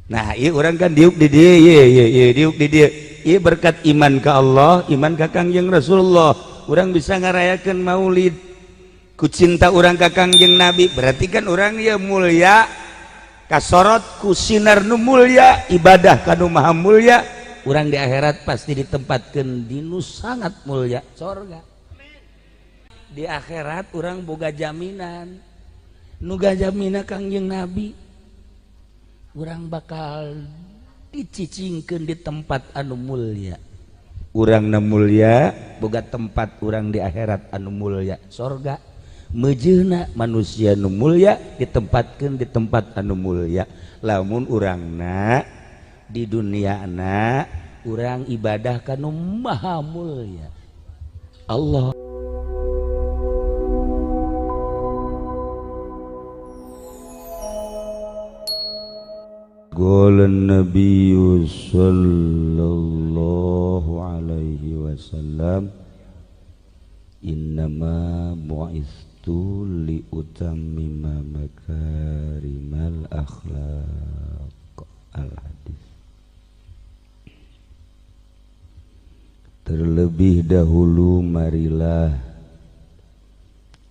Nah ieu urang kan diuk di dieu ieu diuk di dieu ieu berkat iman ka Allah iman ka Kangjeng Rasulullah urang bisa ngarayakeun maulid ku cinta urang ka Kangjeng Nabi berarti kan urang ieu mulia kasorot ku sinar nu mulia ibadah ka nu maha mulia urang di akhirat pasti ditempatkeun di nu sangat mulia sorga di akhirat urang boga jaminan nu gajamina Kangjeng Nabi urang bakal dicicingkeun di tempat anu mulia urang na mulia boga tempat urang di akhirat anu mulia sorga mejeuna manusia nu mulia ditempatkeun di tempat anu mulia lamun urangna di duniana urang ibadah ka nu maha mulia Allah Qala Nabi sallallahu alaihi wasallam innama bu'istu li utammima makarimal akhlaq al hadis. Terlebih dahulu marilah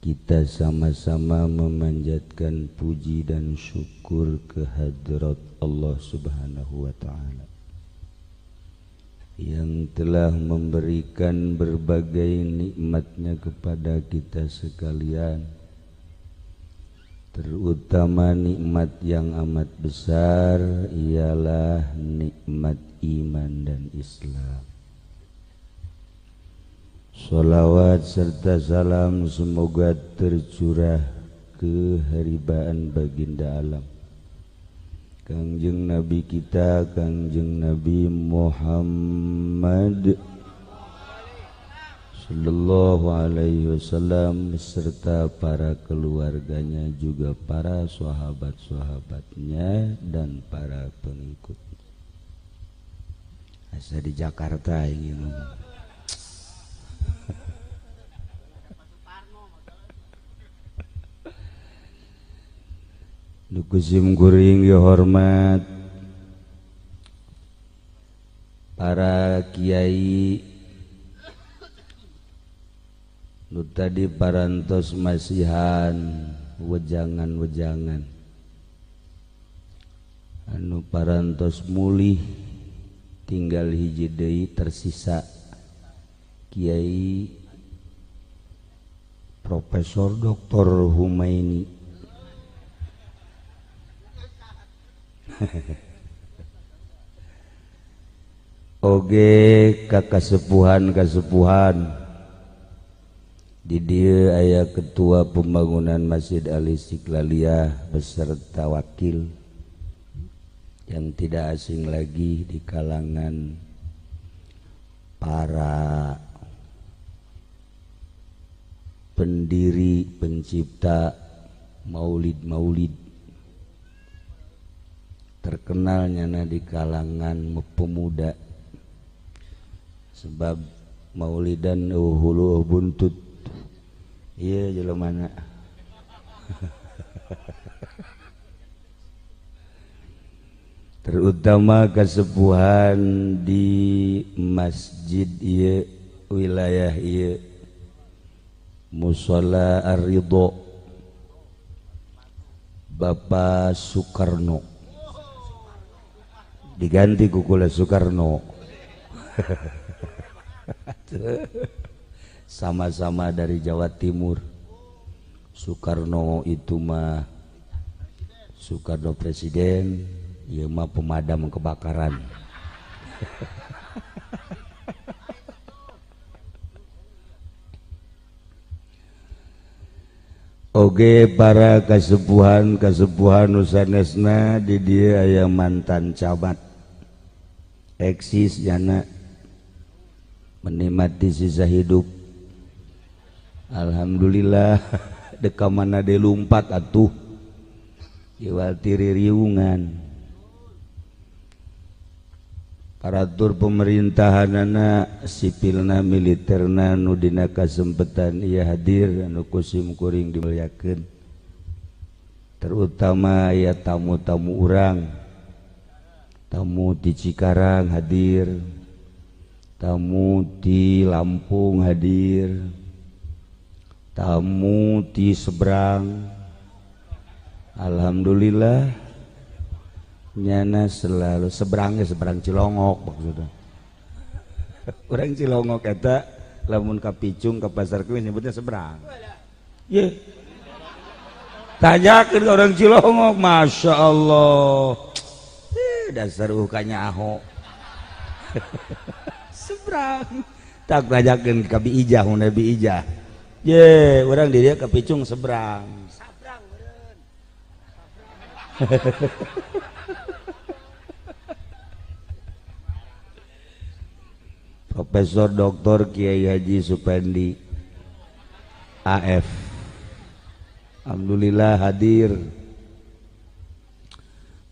kita sama-sama memanjatkan puji dan syukur kehadrat Allah Subhanahu wa ta'ala yang telah memberikan berbagai nikmatnya kepada kita sekalian, terutama nikmat yang amat besar ialah nikmat iman dan Islam. Salawat serta salam semoga tercurah ke haribaan baginda alam Kangjeng Nabi kita Kangjeng Nabi Muhammad sallallahu alaihi wasallam serta para keluarganya juga para sahabat-sahabatnya dan para pengikut. Asa di Jakarta ini ngomong. Nukusim kuring ya hormat para kiai nu tadi parantos masihan wejangan-wejangan anu parantos mulih tinggal hiji deui tersisa Kiai Profesor Dr. Humaini oge kakasepuhan di dieu aya ketua pembangunan Masjid Al-Istiqlaliyah beserta wakil yang tidak asing lagi di kalangan para pendiri pencipta maulid terkenalnya di kalangan pemuda sebab maulidan hulu buntut iya jelemana terutama kasepuhan di masjid ieu wilayah ieu Mushola Ar-Ridho Bapak Soekarno diganti kukula Soekarno sama-sama dari Jawa Timur. Soekarno itu mah Soekarno presiden, ieu mah pemadam kebakaran. Oge para kasepuhan sanesna di dieu aya mantan camat eksis jana menikmati sisa hidup. Alhamdulillah deka mana de lumpat atuh iwal tiri riungan paratur pemerintahanana sipilna militerna nu dina kasempetan ieu hadir anu kusim kuring dimuliakeun terutama ya tamu-tamu urang tamu di Cikarang hadir, tamu di Lampung hadir, tamu di seberang. Alhamdulillah nyana selalu seberangnya seberang Cilongok maksudnya. Orang Cilongok eta lamun ka Picung ka Pasar Kemis nyebutnya seberang. Ye. Tanyakeun orang Cilongok, Masya Allah. Dasar ukanya aho. Seberang. Tak tanyakeun ka Biijah mun Biijah. Ye, orang di dia ka Picung seberang. Sabrang meureun. Profesor Dr. Kiai Haji Supendi AF alhamdulillah hadir,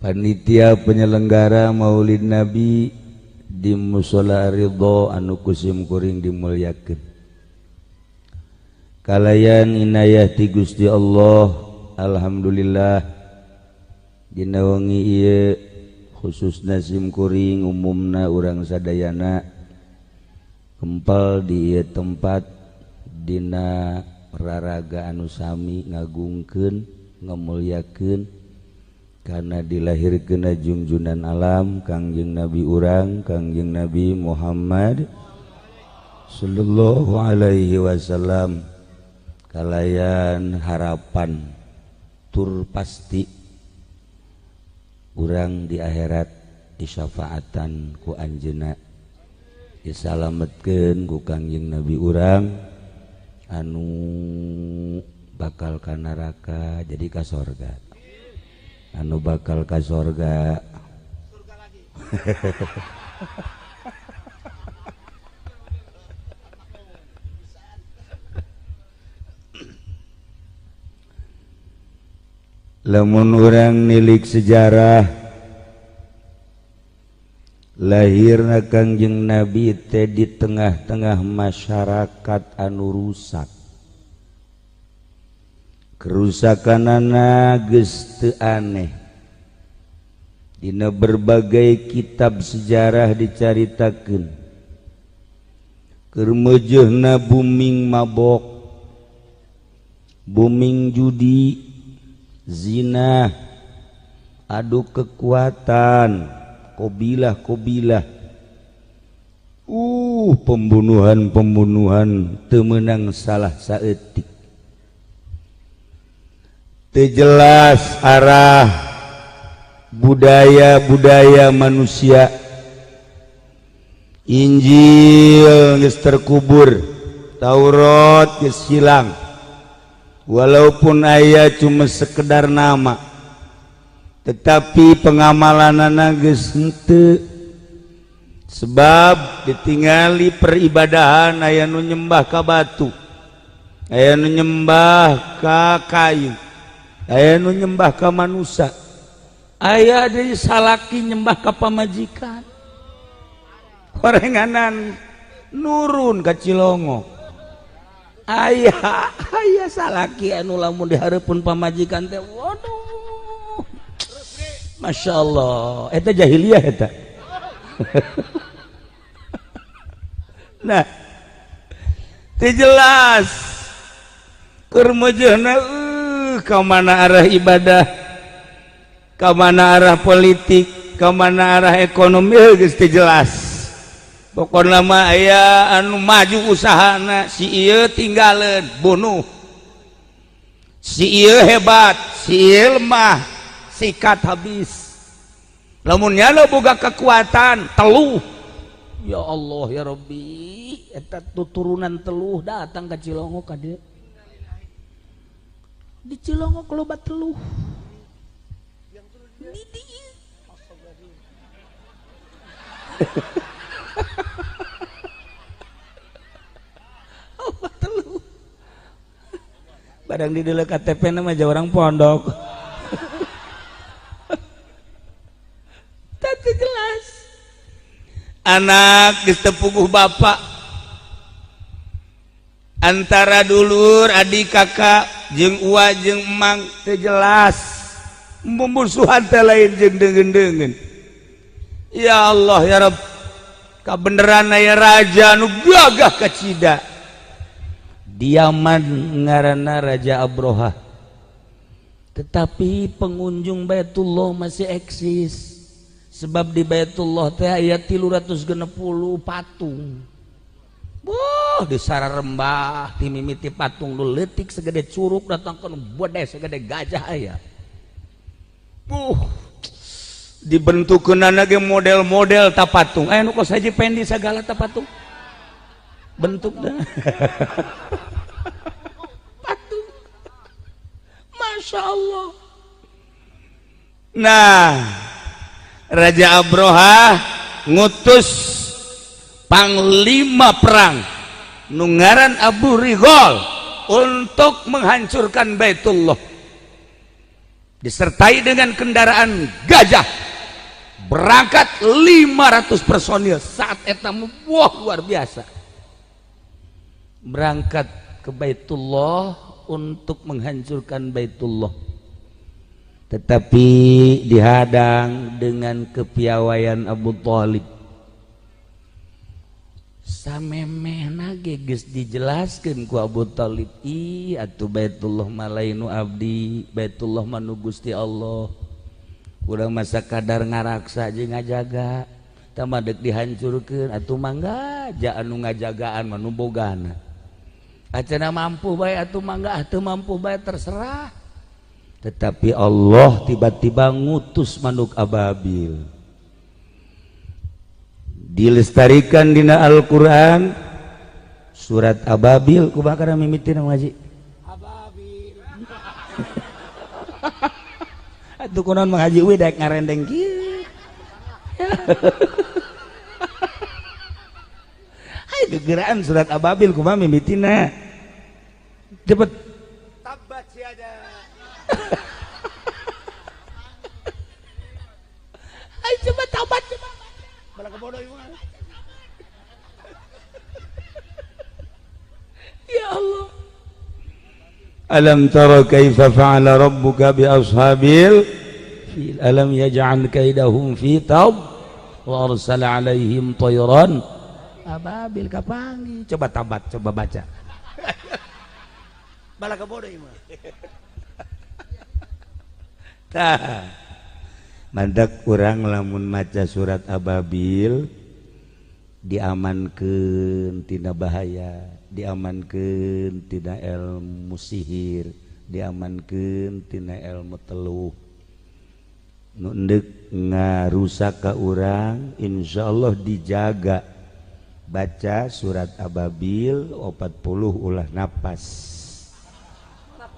panitia penyelenggara Maulid Nabi di Mushola Ridho anu kusim kuring dimulyakeun, kalayan inayah ti Gusti Allah. Alhamdulillah dina wengi ieu khususna sim kuring umumna urang sadayana kempal di tempat dina raraga anu sami ngagungkeun ngamulyakeun karena dilahirkeun junjunan alam Kangjeng Nabi urang Kangjeng Nabi Muhammad sallallahu alaihi wasallam, kalayan harapan tur pasti urang di akhirat disyafaatan ku anjeunna, disalametkeun ku Kangjeng Nabi urang anu bakal ka neraka jadi ka sorga, anu bakal ka sorga surga lagi. Lamun urang nilik sejarah lahirna Kangjeng Nabi teh di tengah-tengah masyarakat anu rusak, kerusakanana geus teu aneh. Dina berbagai kitab sejarah dicaritakeun keur meujeuhna buming mabok, buming judi, zina, adu kekuatan, kobilah-kobilah, pembunuhan-pembunuhan teu meunang salah saeutik, teu jelas arah budaya-budaya manusia. Injil geus terkubur, Taurat geus hilang, walaupun aya cuma sekedar nama, tetapi pengamalanana geus henteu. Sebab ditingali peribadahan aya nu nyembah ka batu, aya nu nyembah ka kayu, aya nu nyembah ka manusia, aya deui salaki nyembah ka pamajikan. Horenganan nurun ka Cilongok, aya salaki anu lamun dihareupeun pamajikan teh waduh Masya Allah, eta jahiliyah eta. Nah, teu jelas keur meujeuhna ka mana arah ibadah, ka mana arah politik, ka mana arah ekonomi geus teu jelas. Pokona mah aya anu maju usahana, si ieu tinggaleun bunuh, si ieu hebat, si ieu lemah, sikat habis. Lamun nyana boga kekuatan teluh, ya Allah ya Rabbi, eta tuturunan teluh datang ke Cilongok ka dieu. Di Cilongok loba teluh. Di dieu. Oh, teluh. Barang di deuleu KTP nama aja orang pondok. Tadi jelas. Anak geus teu puguh bapak. Antara dulur, adik, kakak, jeung uwa jeung emang teu jelas. Mumusuhan teh lain jeung deungeun-deungeun. ya Allah ya Rabb kabeneran aya raja nu gagah kacida di Yaman ngaranna Raja Abroha tetapi pengunjung Baitullah masih eksis sebab di Baitullah teh aya 360 patung. Wah, di sararembah ti mimiti patung nu leutik segede curug datangkeun bode segede gajah aya. Dibentukeunana ge model-model ta patung. Aya nu kos haji pendi sagala ta patung. Bentukna. Patung. Masya Allah. Nah, Raja Abroha ngutus panglima perang nungaran Abu Righal untuk menghancurkan Baitullah disertai dengan kendaraan gajah berangkat 500 personil saat eta wah luar biasa berangkat ke Baitullah untuk menghancurkan Baitullah tetapi dihadang dengan kepiawaian Abu Thalib samemehna geus dijelaskeun ku Abu Thalib atuh Baitullah malainu abdi Baitullah manu Gusti Allah urang masa kadar ngaraksa jeung ngajaga tah madeg dihancurkeun atuh mangga ja anu ngajagaan manu bogana acana mampu bae atuh mangga atuh mampu bae terserah tetapi Allah tiba-tiba ngutus manuk ababil dilestarikan dina Al-Quran surat ababil kubakar mimitin ngaji ababil atuh kunaon menghaji we daek ngarendeng kieu hai gegeraan surat ababil kumaha mimitina cepet tabat siada hai coba tabat coba bala kebodoh ieu ya Allah alam tara kaifa fa'ala rabbuka bi ashabil fil alam yaj'al kaidahum fi tab wa arsala alaihim tayran ababil kapangi coba tabat coba baca bala kebodoh ieu tah mandak urang lamun maca surat ababil diamankeun tina bahaya diamankeun tina ilmu sihir diamankeun tina ilmu teluh nu endek ngarusak ka urang insyaallah dijaga baca surat ababil 40 ulah napas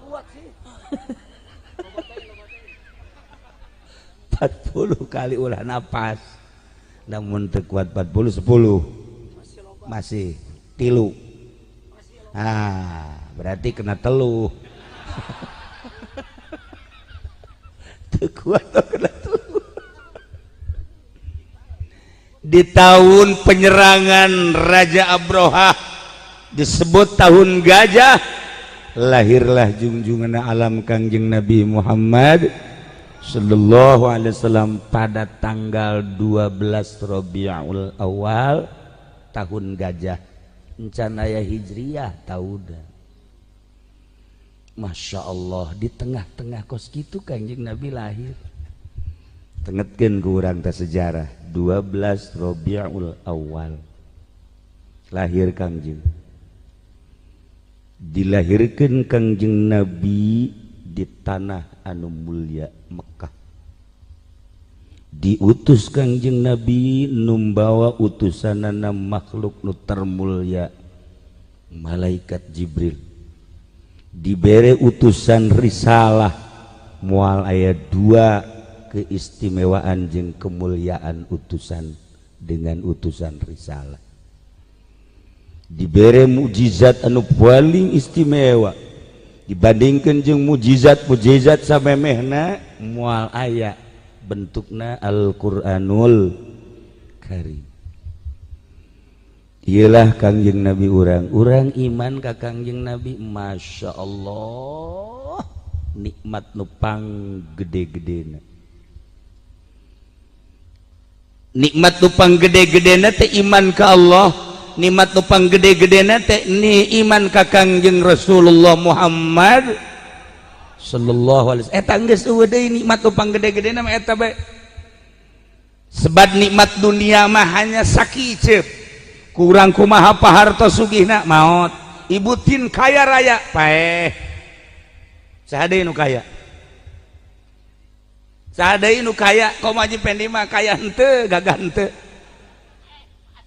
kuat sih 40 kali ulah napas namun terkuat 40 10 masih tilu berarti kena teluh terkuat kena teluh di tahun penyerangan Raja Abroha disebut tahun gajah lahirlah junjungan alam Kangjeng Nabi Muhammad Sallallahu alaihi wasallam pada tanggal 12 Rabiul Awal tahun gajah encanaya hijriyah tauda Masya Allah di tengah-tengah kos gitu Kangjeng Nabi lahir tengetkeun ku urang teh sejarah 12 Rabiul Awal lahir Kangjeng dilahirkeun Kangjeng Nabi di tanah anu mulia Mekah diutus Kangjeng Nabi numbawa utusanana makhluk nu termulia malaikat Jibril dibere utusan risalah moal aya 2 keistimewaan jeung kemuliaan utusan dengan utusan risalah dibere mukjizat anu paling istimewa dibandingkan jeung mukjizat samemehna moal aya bentukna Al-Qur'anul Karim iyalah Kangjeng Nabi urang iman ka Kangjeng Nabi Masya Allah nikmat nu pang gede-gedena nikmat tupang gede-gede teh iman ke Allah, nikmat tupang gede-gede teh ni iman ka Kangjeng Rasulullah Muhammad sallallahu alaihi wasallam. Eta geus eueuh deui nikmat tupang gede-gede mah eta bae. Sebab nikmat dunia mah hanya sakicep, kurang kumaha paharto sugihna maot, ibu tin kaya raya paeh saha deui nu kaya, saha deui nu kaya komaji pendi mah kaya henteu gagah henteu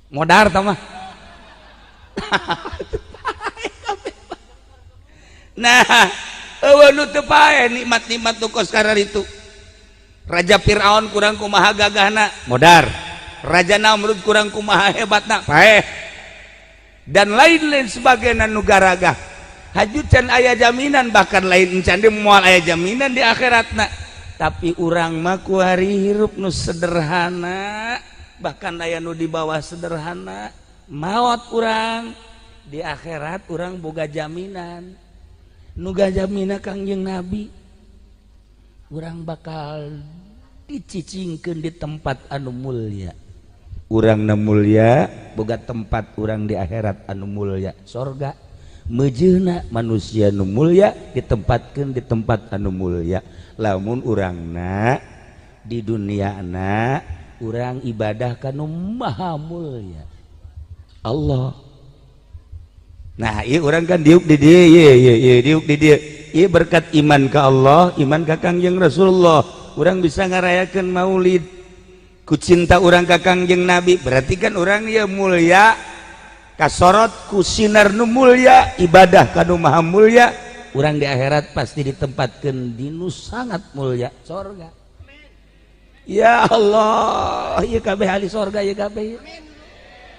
modar tah mah. Nah eueuh nu teu paeh nikmat-nikmat nu kos kararitu. Raja Fir'aun kurang kumaha gagahna modar, Raja Namrud kurang kumaha hebatna paeh, dan lain-lain sebagainya nu garagah. Hajucan aya jaminan, bahkan lain encan deui moal aya jaminan di akhiratna. Tapi urang mah ku hari hirup nu sederhana, bahkan aya nu di bawah sederhana, maot urang. Di akhirat urang boga jaminan, nu gajamina Kangjeng Nabi, urang bakal dicicingkeun di tempat anu mulya. Urang na mulya boga tempat urang di akhirat anu mulya, sorga. Mejeuna manusia nu mulya ditempatkeun di tempat anu mulya. Lamun urangna di duniana urang ibadah ka nu maha mulya, Allah. Nah, ieu urang kan diuk di dieu, ye diuk di dieu. Ieu berkat iman ka Allah, iman ka Kangjeng Rasulullah. Urang bisa ngarayakeun maulid ku cinta urang ka Kangjeng Nabi, berarti kan urang ieu mulya kasorot ku sinar nu mulya, ibadah ka nu maha mulya. Urang di akhirat pasti ditempatkeun di nu sangat mulya, sorga. Ya Allah, ieu kabeh ahli sorga ieu kabeh.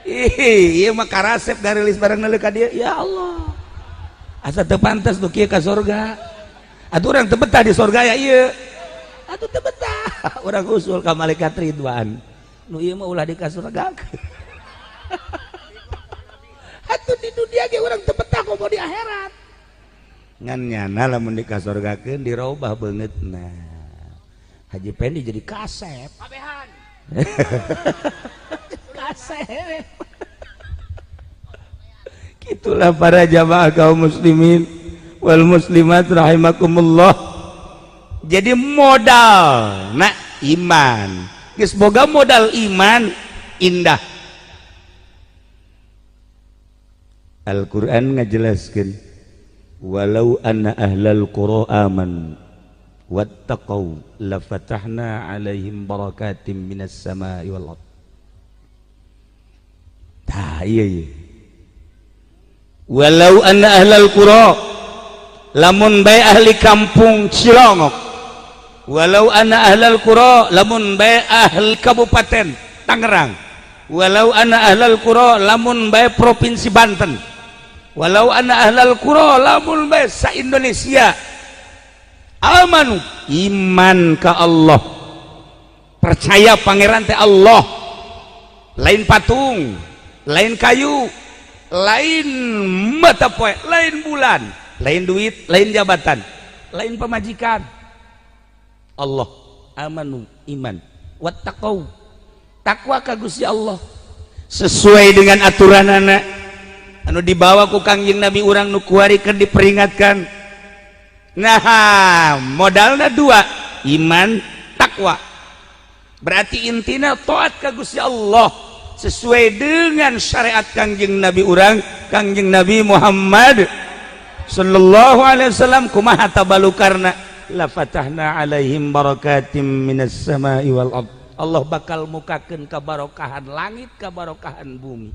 Ieu mah karasep garilis bareng neuleuh ka dieu. Ya Allah, asa teu pantes nu kieu ka sorga. Atuh urang teu betah di sorga ya ieu. Atuh teu betah. Urang usul ka malaikat Ridwan. Nu ieu mah ulah dikasurgakeun. Atuh di dunia ge urang teu betah komo di akhirat. Ngan nyana lamun dikasurgakeun dirobah beungeutna. Haji Pendi jadi kasep. Kabehan. Kasep. Gitulah para jamaah kaum muslimin wal muslimat rahimakumullah. Jadi modal nah iman, geus boga modal iman indah. Al-Qur'an ngajelaskeun walau anna ahlal qura aman wattaqau lafatahna alaihim barakatim minas samai wal ardh. Tah ieu walau anna ahlal qura, lamun bae ahli kampung Cilongok, walau anna ahlal qura, lamun bae ahli kabupaten Tangerang, walau anna ahlal qura, lamun bae provinsi Banten, walau anna ahlal qura, lamun bae sa Indonesia amanu iman ka Allah, percaya pangeran teh Allah, lain patung, lain kayu, lain mata poe, lain bulan, lain duit, lain jabatan, lain pemajikan. Allah amanu iman wattaqau takwa ka Gusti Allah sesuai dengan aturanana anu dibawa ku Kangjeng Nabi, urang nu kuarikeun diperingatkan. Nah modalna dua, iman takwa, berarti intina taat ka Gusti Allah sesuai dengan syariat Kangjeng Nabi urang Kangjeng Nabi Muhammad sallallahu alaihi wasallam. Kumaha tabalukarna la fatahna alaihim barakatim minas samai wal ardh. Allah bakal mukakeun kabarokahan langit, kabarokahan bumi.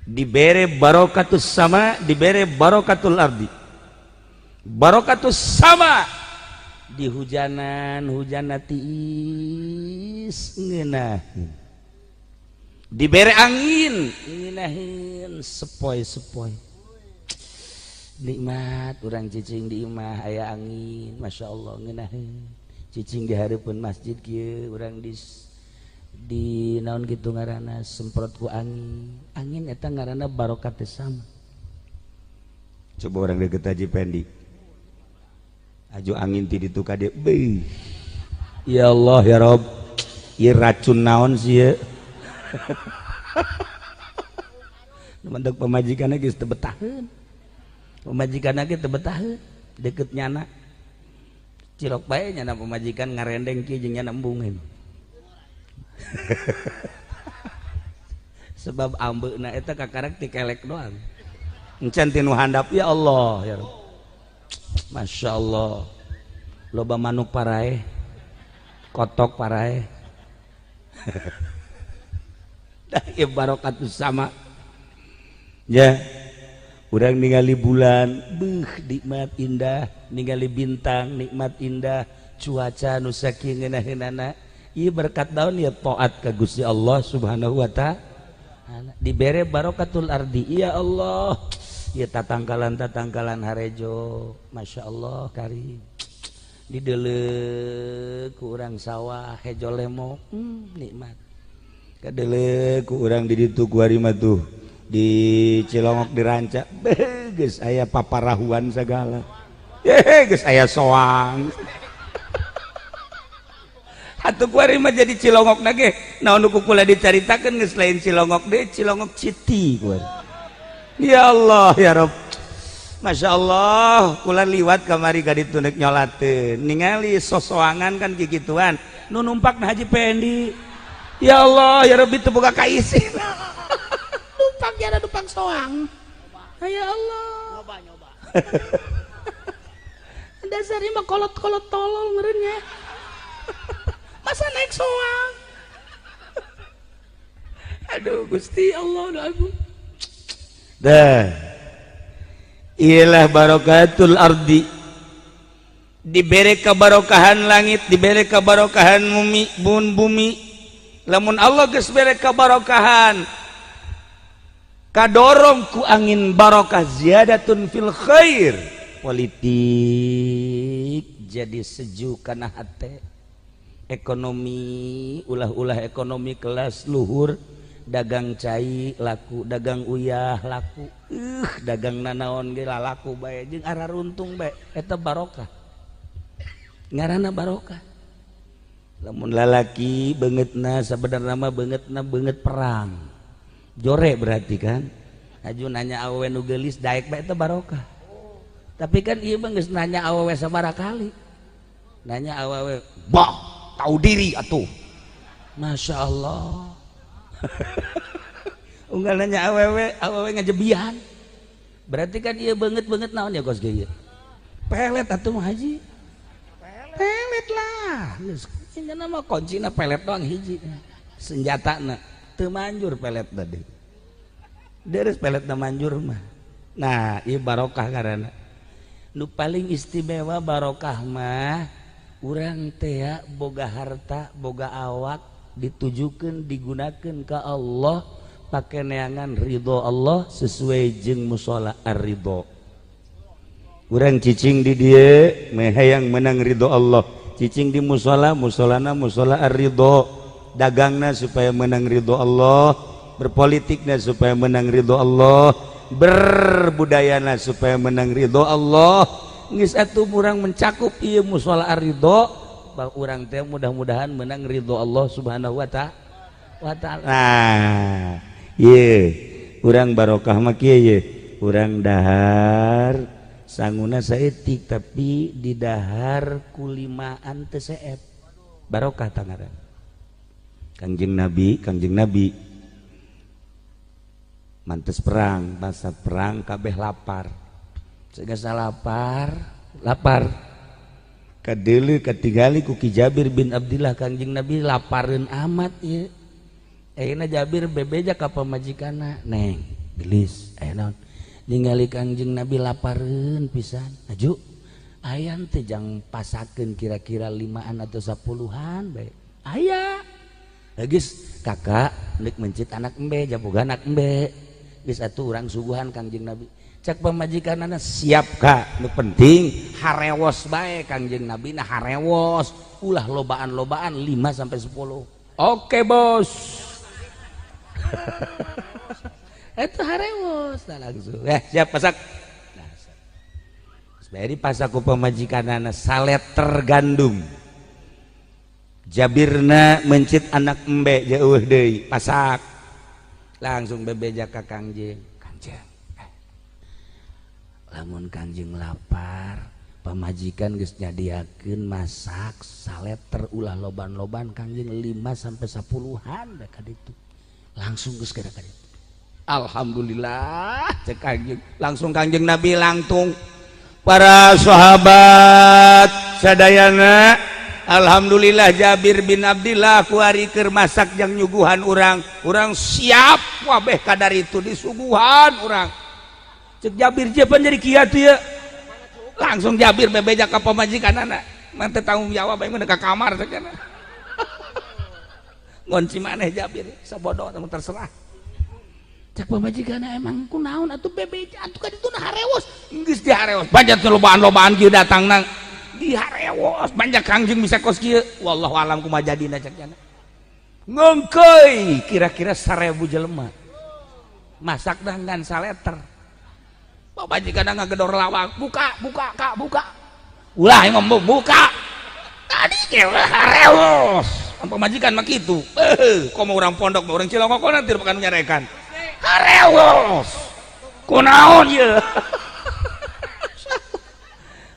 Dibere barokatus sama, dibere barokatul ardi. Barokatus sama di hujanan, hujana tiis ngeunaheun. Dibere angin ngeunaheun sepoi-sepoi. Nikmat urang cicing di imah aya angin, masya Allah ngeunaheun. Cicing di hareupeun masjid kieu urang di naon kitu ngaranna semprot ku angin. Angin eta ngaranna barokat sama. Coba orang deket Haji Pendi. Aju angin ti ditu ka dieu. Ya Allah ya Rabb. ieu racun naon sih ya. Mentek pemajikanna geus teu betaheun. Pemajikanna ge teu betaheun, deukeut nyana. Cilok bae nyana pemajikan ngarendeng kieu jeung nyana embungin. Sebab ambeuna eta kakarek ti kelek doang. Encan ti nu handap ya Allah ya Rabb. Masya Allah. Loba manuk parae, kotok parae. Dah ieu barokatus sama. Ya, urang ningali bulan, beuh nikmat indah, ningali bintang nikmat indah, cuaca nu saking ngeunaheunana. Ieu berkat daun ya taat ka Gusti Allah Subhanahu wa ta'ala. Dibere barokatul ardi. Ya Allah. Ya tatangkalan harejo. Masya Allah karim. Dideleuk ku urang sawah hejo lemo, nikmat. Kadeleuk ku urang di ditu ku ari mah tuh. Di Cilongok di Ranca geus aya paparahuan segala geus aya soang atuh kuari mah jadi Cilongok na ge naon nu kula dicaritakeun geus lain Cilongok deui Cilongok Citi kuari. Ya Allah ya Rabb. Masya Allah kula liwat kamari ka ditu neuk nyolateun ningali sosoangan kan kikituan nu numpak na Haji Pendi. Ya Allah ya Rabbi teu boga kaisin. Ada numpang soang. Ya Allah. Nyoba. Dasar mah kolot-kolot tolol ngeureunnya. Masa naik soang? Aduh Gusti Allah nu agung. Dah. Ialah barokatul ardi. Dibere kabarokahan langit, dibere kabarokahan bumi. Lamun Allah geus bere kabarokahan kadorong ku angin barokah ziyadatun fil khair, politik jadi sejuk kana hate, ekonomi ulah-ulah ekonomi kelas luhur, dagang cai laku, dagang uyah laku, dagang nanaon ge laku bae jeung araruntung bae eta barokah, ngaranna barokah. Lamun lalaki beungeutna sabenerna mah beungeutna beungeut perang jore berarti kan. Aju nanya awewe nu geulis daek bae teh barokah. Tapi kan ieu mah geus nanya awewe sabaraha kali. Nanya awewe, "Bah, tahu diri atuh." Masya Allah. Unggal nanya awewe ngajebian. Berarti kan ieu beungeut-beungeut naon ya Gos ge ieu? Pelet atuh mah Haji. Pelet lah. Geus cenah mah kuncina pelet doang hiji. Senjatana teu manjur pelet tadi. Deres pelet na manjur mah. Nah, ieu barokah karana. Nu paling istimewa barokah mah urang teh boga harta, boga awak ditujukeun digunakeun ka Allah pake neangan ridho Allah sesuai jeung mushola ar-ridho. Urang cicing di dieu meh hayang menang ridho Allah. Cicing di mushola, musholana mushola ar-ridho. Dagangna supaya menang ridho Allah, berpolitikna supaya menang ridho Allah, berbudayana supaya menang ridho Allah. Geus atuh urang mencakup ieu mushola ar-ridho, bah urang teh mudah-mudahan menang ridho Allah Subhanahu wa ta'ala. Nah, ieu urang barokah mah kieu ye. Urang dahar sanguna saeutik tapi di dahar kulimaan teu seep. Barokah tangaran. Kangjeng Nabi mantes perang, masa perang kabeh lapar. Segasa lapar. Kadeuleu katingali ku Ki Jabir bin Abdillah Kangjeng Nabi lapareun amat ieu. Ayeuna Jabir bebeja ka pamajikanna, "Neng, gelis, aya naon?" Ningali Kangjeng Nabi lapareun pisan. "Aju, ayan teh jang pasakeun kira-kira 5an atau 10-an bae." "Aya." Geus kakak neuk mencit anak embe jaboga anak embe geus atuh urang suguhan Kangjeng Nabi. Cak pamajikanana, "Siap Kak, nu penting harewos bae." Kangjeng Nabi na harewos ulah lobaan-lobaan 5 sampai 10. "Oke bos." Eta harewos tah langsung. Siap pasak. Nah, bari pasak ku pamajikanana saleter gandum. Jabirna mencit anak embe jauh deui pasak langsung bebeja ka Kangjeng. Kangjeng lamun Kangjeng lapar pamajikan geus nyadiakeun masak saleter ulah loban-loban Kangjeng 5-10an da ka ditu langsung geus kada ka ditu. Alhamdulillah cek Kangjeng langsung Kangjeng Nabi langtung para sahabat sadayana. Alhamdulillah Jabir bin Abdillah kuari keur masak jang nyuguhan urang siap wabeh kadar itu disuguhan urang cek Jabir jepan jadi kieu teh ya langsung Jabir bebeja ka pamajikanana manteu tanggung jawab aing mah ka kamar sakana ngonci maneh Jabir sabodo terserah cek pamajikanna emang kunaon atuh bebeja atuh ka ditu na hareos geus dihareos banyak lobaan-lobaan kieu datangna dihareos banyak Kangjeng bisa kos kieu wallahu alam kumaha jadina cek cenah ngengkeuy kira-kira 1000 jelema masak dengan saleter pamajikanna ngagedor lawang buka Kak buka ulah imam buka tadi ge hareos pamajikan mah kitu komo urang pondok urang Cilongok nanti bukan nyarekan hareos kunaon ieu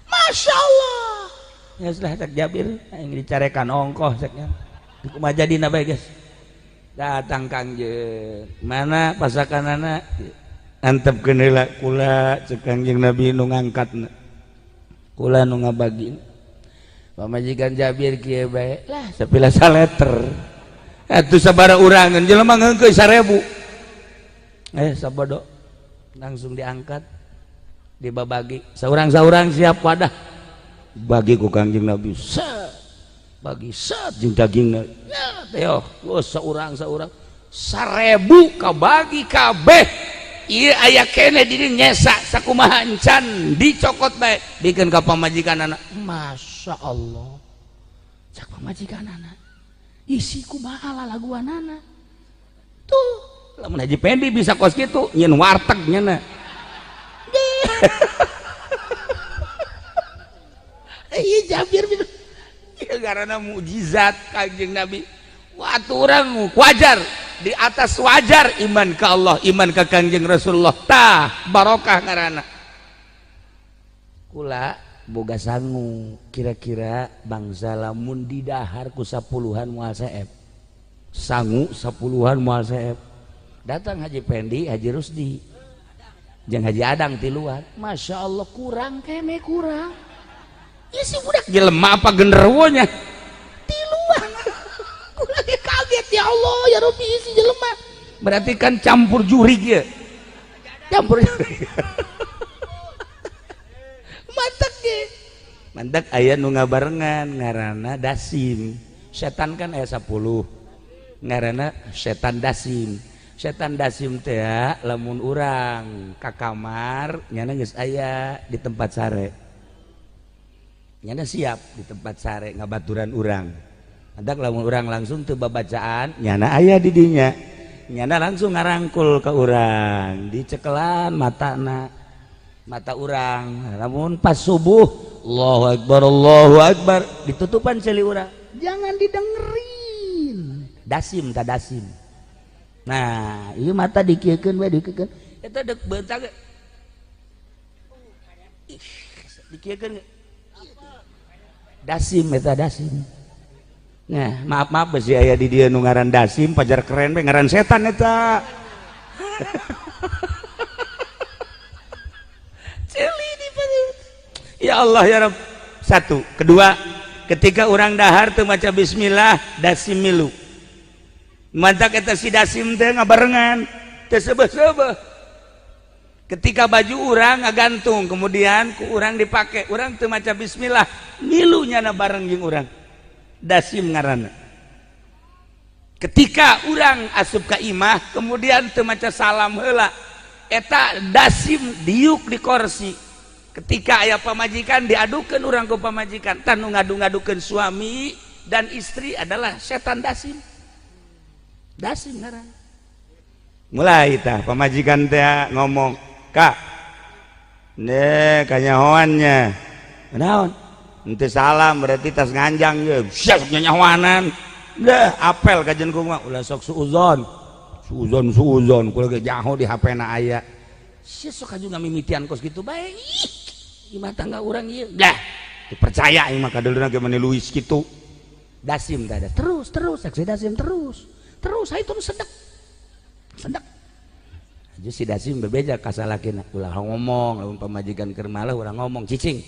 Masya Allah ya sudah cek Jabir yang dicarekan ongkoh ceknya kumaha jadina bae guys datang Kangjeng mana pasakanana antepkeun heula kula cek Kangjeng Nabi nu ngangkatna kula nu ngabagin pamajikan Jabir kieu bae lah sapila saleter atuh sabaraha urangan jelema ngeukeun 1000 sabodo langsung diangkat dibabagi saurang-saurang siap wadah bagi ku Kangjeng Nabi bagi jeung dagingna ya teh saurang 1000 kabagi kabeh ieu aya kene di nyesa sakumaha encan dicokot bae bikeun ka pamajikanana Masya Allah cak pamajikanana isi kumaha lalaguanana tuh lamun Haji Pendi bisa kos kitu nyeun warteg nyana iya Jabir karena mukjizat Kangjeng Nabi waktu orang wajar di atas wajar iman ke Allah iman ke Kangjeng Rasulullah tah barokah ngaranna kula boga sangu kira-kira bangsa lamun didahar ku 10-an moal saeb sangu 10-an moal saeb datang Haji Pendi Haji Rusdi jeung Haji Adang ti luar Masya Allah kurang kene kurang ya si budak jelema apa genderuwo nya ti luar kula kaget ya Allah ya Rabbi si jelema berarti kan campur jurig ya campur jurig mantak aya nu ngabarengan ngaranna Dasim setan kan aya 10 ngaranna setan Dasim setan Dasim teh lamun urang ka kamar nyana geus aya di tempat sare nyana siap di tempat sare ngabaturan urang adak lamun urang langsung teu babacaan nyana aya di dinya nyana langsung ngarangkul ka urang dicekelan mata urang lamun pas subuh Allahu Akbar ditutupan celi urang jangan didengerin Dasim ta Dasim. Nah, ieu mata dikiekeun we dikiekeun. Eta deuk beuntak. Dikiekeun. Dasim eta Dasim. Nah, maaf besi aya di dieu nu ngaran Dasim, pajar keren we ngaran setan eta. Celi di ya Allah ya Rabb. Satu, kedua, ketika orang dahar teu maca bismillah Dasim milu. Mantak eta si Dasim teh ngabarengan teu seubeuh-seubeuh ketika baju urang ngagantung kemudian ku urang dipake urang teu maca bismillah milunya na bareng jeung urang Dasim ngaranna ketika urang asup ka imah kemudian teu maca salam heula eta Dasim diuk di kursi ketika aya pamajikan diadukeun urang ku pamajikan tah nu ngadu-ngadukeun suami dan istri adalah setan Dasim Dasim ngaran mulai tah pamajikan teh ngomong Kak ne kanyahoannya naon ente salam berarti tas nganjang ya siap nyanyawanan dah apel kajen kumah ulah sok suuzon kula ge jaho di HP na aya sia sok aju ngamimitian kos gitu bae imah tangga urang ieu dah dipercaya imah kadeulna ge meni luis kitu dasim teh terus saksi dasim terus itu sedek aja si dasim bebeja kasalakina ulah ngomong lamun pamajikan keur malah urang ngomong cicing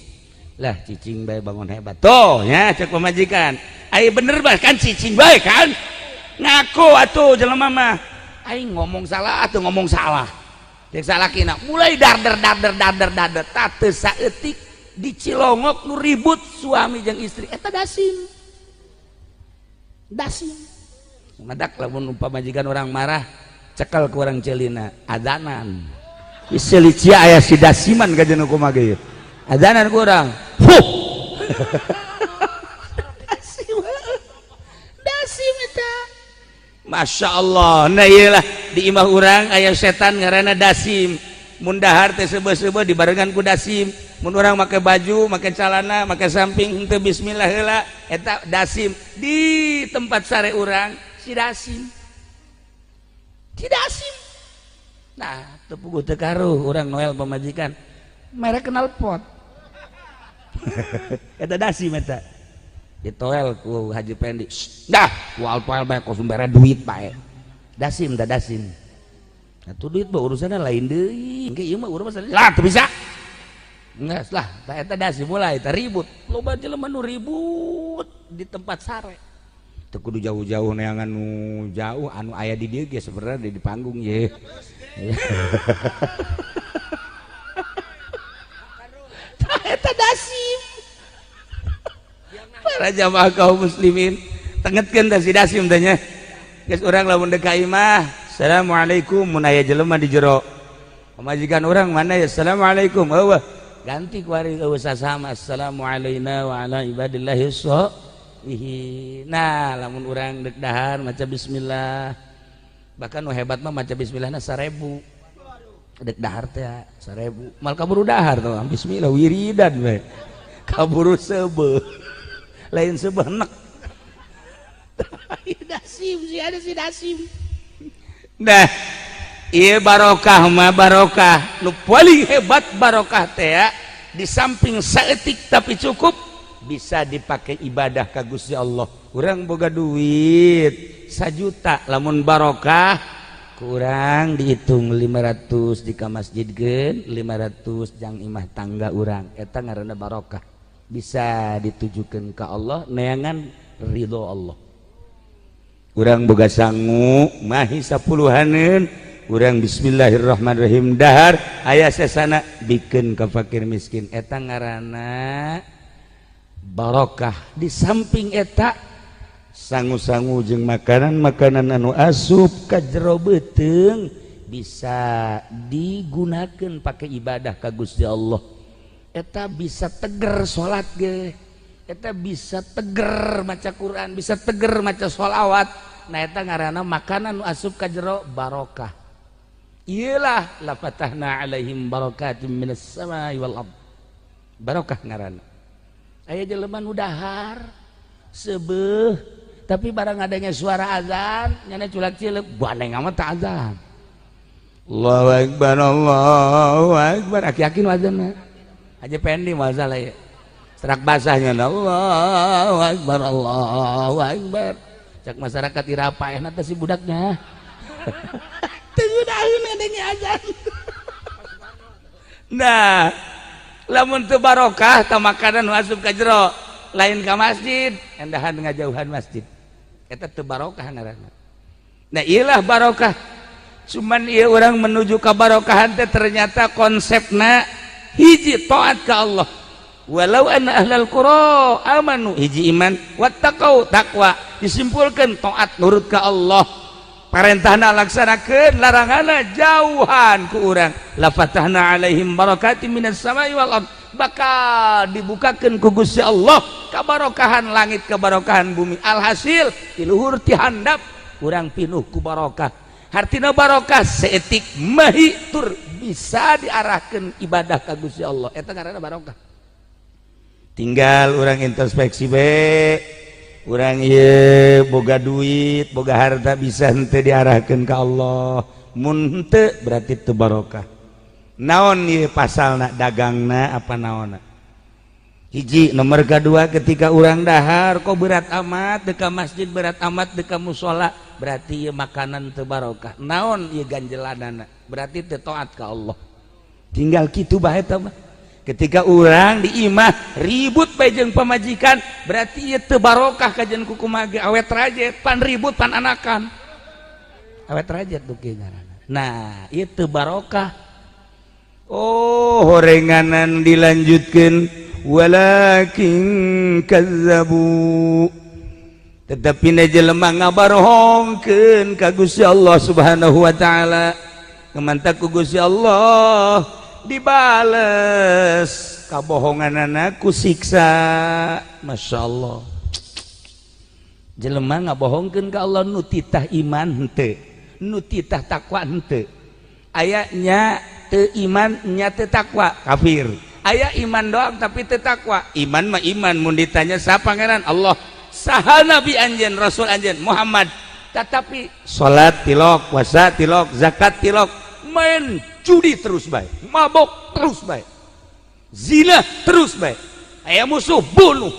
lah cicing bae bangun hebat tuh ya cek pemajikan ai bener bah kan cicing bae kan ngaku atuh jelema mah aing ngomong salah atuh ngomong salah cek salakina mulai darder teu saeutik di Cilongok nu ribut suami jeung istri eta dasim madak lamun pamajikan orang marah cekal ku urang ceulina adanan iselicia aya si dasiman kajeun kumaha ge adanan ku urang dasim eta Masya Allah nah iyalah di imah urang aya setan ngaranna dasim mun dahar teh seubeul-seubeul dibarengan ku dasim mun urang make baju make celana make samping henteu bismillah heula eta dasim di tempat sare urang si dasim nah teu puguh teu karuh urang noel pamajikan merek kenal pot eta dasim eta ditoel ku Haji Pendi dah wal toel bae kos sumbere duit bae dasim atuh duit mah urusanna lain deui engke ieu mah urang mah lah teu bisa nges lah eta dasim mulai eta ribut loba jelema nu ribut di tempat sare teu kudu jauh-jauh neangan nu jauh anu aya di dieu ge sebenarnya di panggung ye eta dasim para jamaah kaum muslimin tengetkeun da si dasim teh nya geus urang lamun deuk ka imah assalamualaikum mun aya jelema di jero pamajikan urang mana ya assalamualaikum eueuh ganti ku ari eueuh sasama assalamu alaina wa ala ibadillahi sholihin nah lamun urang deuk dahar maca bismillah bahkan nu hebat mah maca bismillahna 1000 deuk dahar teh 1000 mal kaburu dahar tuh bismillah wiridan we kaburu seubeuh lain sebenek dasim sih ada si dasim nah iya barokah mah barokah nu paling hebat barokah teh ya di samping saeutik tapi cukup bisa dipakai ibadah ka Gusti Allah urang boga duit 1 juta lamun barokah kurang dihitung 500 di ka masjidkeun 500 jang imah tangga urang eta ngaranna barokah bisa ditujukan ke Allah neangan ridho Allah urang boga sangu mahi 10-aneun urang bismillahirrahmanirrahim dahar aya sesana bikeun ka fakir miskin eta ngaranna barokah di samping eta sangu-sangu jeung makanan anu asup ka jero beuteung bisa digunakeun pakai ibadah ka Gusti Allah eta bisa teger sholat ge eta bisa teger maca Quran bisa teger maca sholawat nah eta ngaranna makanan nu asup ka jero barokah iyalah la fatahna alaihim barakatim minas samai wal ard barokah ngaranna aya jelema nu dahar seubeuh tapi barang adanya suara azan nyana culak-cileuk baneng amat ta azan Allahu akbar aki-aki nu azanna aja pendi masalah ya serak basahnya Allahu akbar cak masyarakat irapaeh nanti si budaknya tunggu daun adanya azan nah lamun teu barokah ta makanan nu asup ka jero lain ka masjid endahan ngajauhan masjid eta teu barokah ngaranna nah iyalah barokah cuman ieu urang menuju ka barokahan teh ternyata konsepna hiji taat ka Allah walau anna ahlal qura amanu hiji iman wattaqau takwa disimpulkeun taat nurut ka Allah parentahna laksanakeun laranganna jauhan ku urang la fatahna alaihim barakatim minas samai wal ard bakal dibukakeun ku Gusti Allah kabarokahan langit kabarokahan bumi alhasil ti luhur ti handap urang pinuh ku barokah hartina barokah seetik mahi tur bisa diarahkan ibadah ka Gusti Allah eta ngaranna barokah tinggal orang introspeksi orang boga duit boga harta bisa henteu diarahkeun ka Allah mun henteu berarti teu barokah. Naon ieu pasalna dagangna apa naonna? Hiji nomor kedua ketika orang dahar kok berat amat deka masjid berat amat deka musola berarti ieu makanan teu barokah. Naon ieu ganjelanana? Berarti teu taat ka Allah. Tinggal kitu bae eta mah. Ketika orang di imah ribut bae jeung pamajikan berarti ieu teu barokah kajen ku kumaha ge awet rajet pan ribut pan anakan. Awet rajet tuh ge ngaranna. Nah, ieu teu barokah. Oh, horenganan dilanjutkeun walakin kazzabu. Tetapi na jelema ngabarhongkeun ka Gusti Allah Subhanahu wa taala. Kemantak ku Gusti Allah dibales kabohonganana ku siksa. Masya Allah. Jelema ngabohongkeun ka Allah nu titah iman henteu, nu titah takwa henteu. Ayatnya teu iman nya teu takwa kafir. Aya iman doang tapi teu takwa. Iman mah iman mun ditanya sa pangeran Allah, saha nabi anjeun rasul anjeun Muhammad. Tetapi salat tilok, puasa tilok, zakat tilok, main judi terus bae, mabok terus bae, zina terus bae, aya musuh bunuh.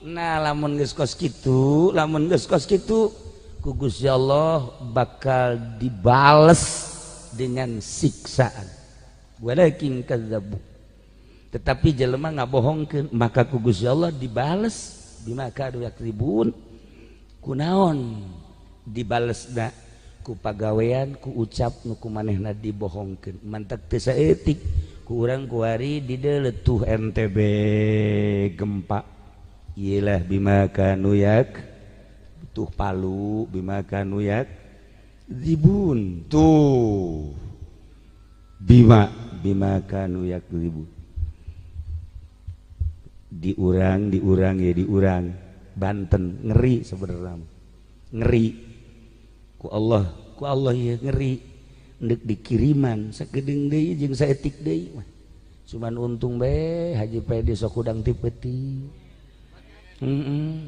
Nah lamun geus kos kitu, ku Gusti Allah bakal dibales dengan siksaan. Walakin kadzabu. Tetapi jelema ngabohongkeun maka ku Gusti Allah dibales bima kadu yakribun. Kunaon dibalesna? Ku pagawean ku ucap nu kumanehna dibohongkeun. Mantak teu saeutik ku urang kuari di leutuh NTB gempa. Iyalah bima kanu yak tuh Palu bima kanu yak ribun tuh bima kanu yak ribun diurang ya diurang Banten ngeri sebenarnya ngeri ku Allah ya ngeri ndek dikiriman sakedeung deui jeung saeutik deui mah cuman untung bae Haji Pedi sok udang ti peuting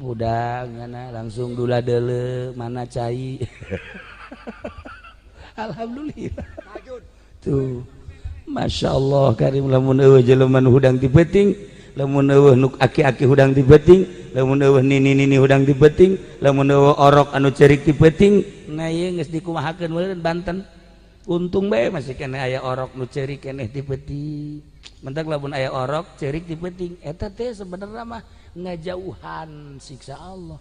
udang ngana langsung dula deule mana cai. Alhamdulillah. Tuh. Masya Allah karim lamun eueuh jelema nu hudang ti peuting, lamun eueuh nu aki-aki hudang ti peuting, lamun eueuh nini-nini hudang ti peuting, lamun eueuh orok anu cerik ti peuting, nah ieu geus dikumahakeun meureun Banten. Untung bae masih kena aya orok nu cerik keneh ti peuting. Mentak lamun aya orok cerik ti peuting, eta teh sebenarnya mah ngajauhan siksa Allah.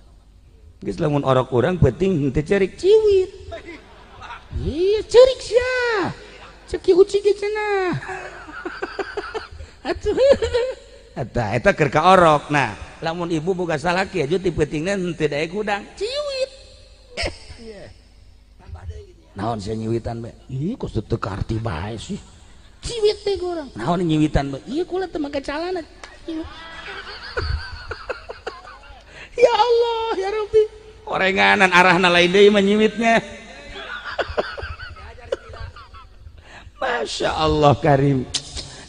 Geus lamun orok urang peuting teu cerik ciwit. Iya cerik sia. Cek uci ge cenah. Atuh. Eta keur ka orok. Nah, lamun ibu boga salaki aju ti peutingna teu daek hudang, ciwit. Tambah deui gitu ya. Naon sia nyiwitan bae? Ih, kos teu karti bae sih. Ciwit teh urang. Naon nyiwitan bae? Ieu kula teu make calana. Ya Allah, ya Rabbi. Orenganan arahna lain deui mah nyiwitnya. Masya Allah karim.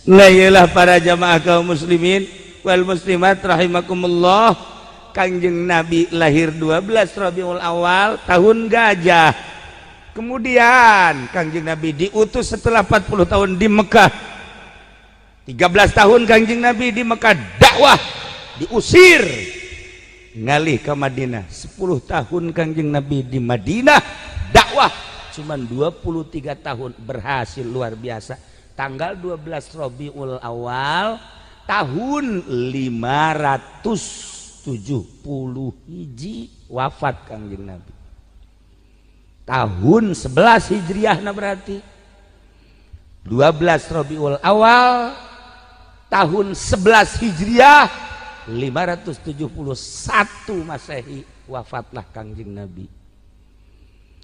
Laylah para jamaah kaum muslimin wal muslimat rahimakumullah. Kangjeng Nabi lahir 12 Rabiul Awal tahun gajah. Kemudian Kangjeng Nabi diutus setelah 40 tahun di Mekah. 13 tahun Kangjeng Nabi di Mekah dakwah, diusir ngalih ke Madinah. 10 tahun Kangjeng Nabi di Madinah dakwah, cuman 23 tahun berhasil luar biasa. Tanggal 12 Rabiul Awal tahun 570 hiji wafat Kangjeng Nabi. Tahun 11 Hijriah na berarti 12 Rabiul Awal tahun 11 Hijriah 571 Masehi wafatlah Kangjeng Nabi.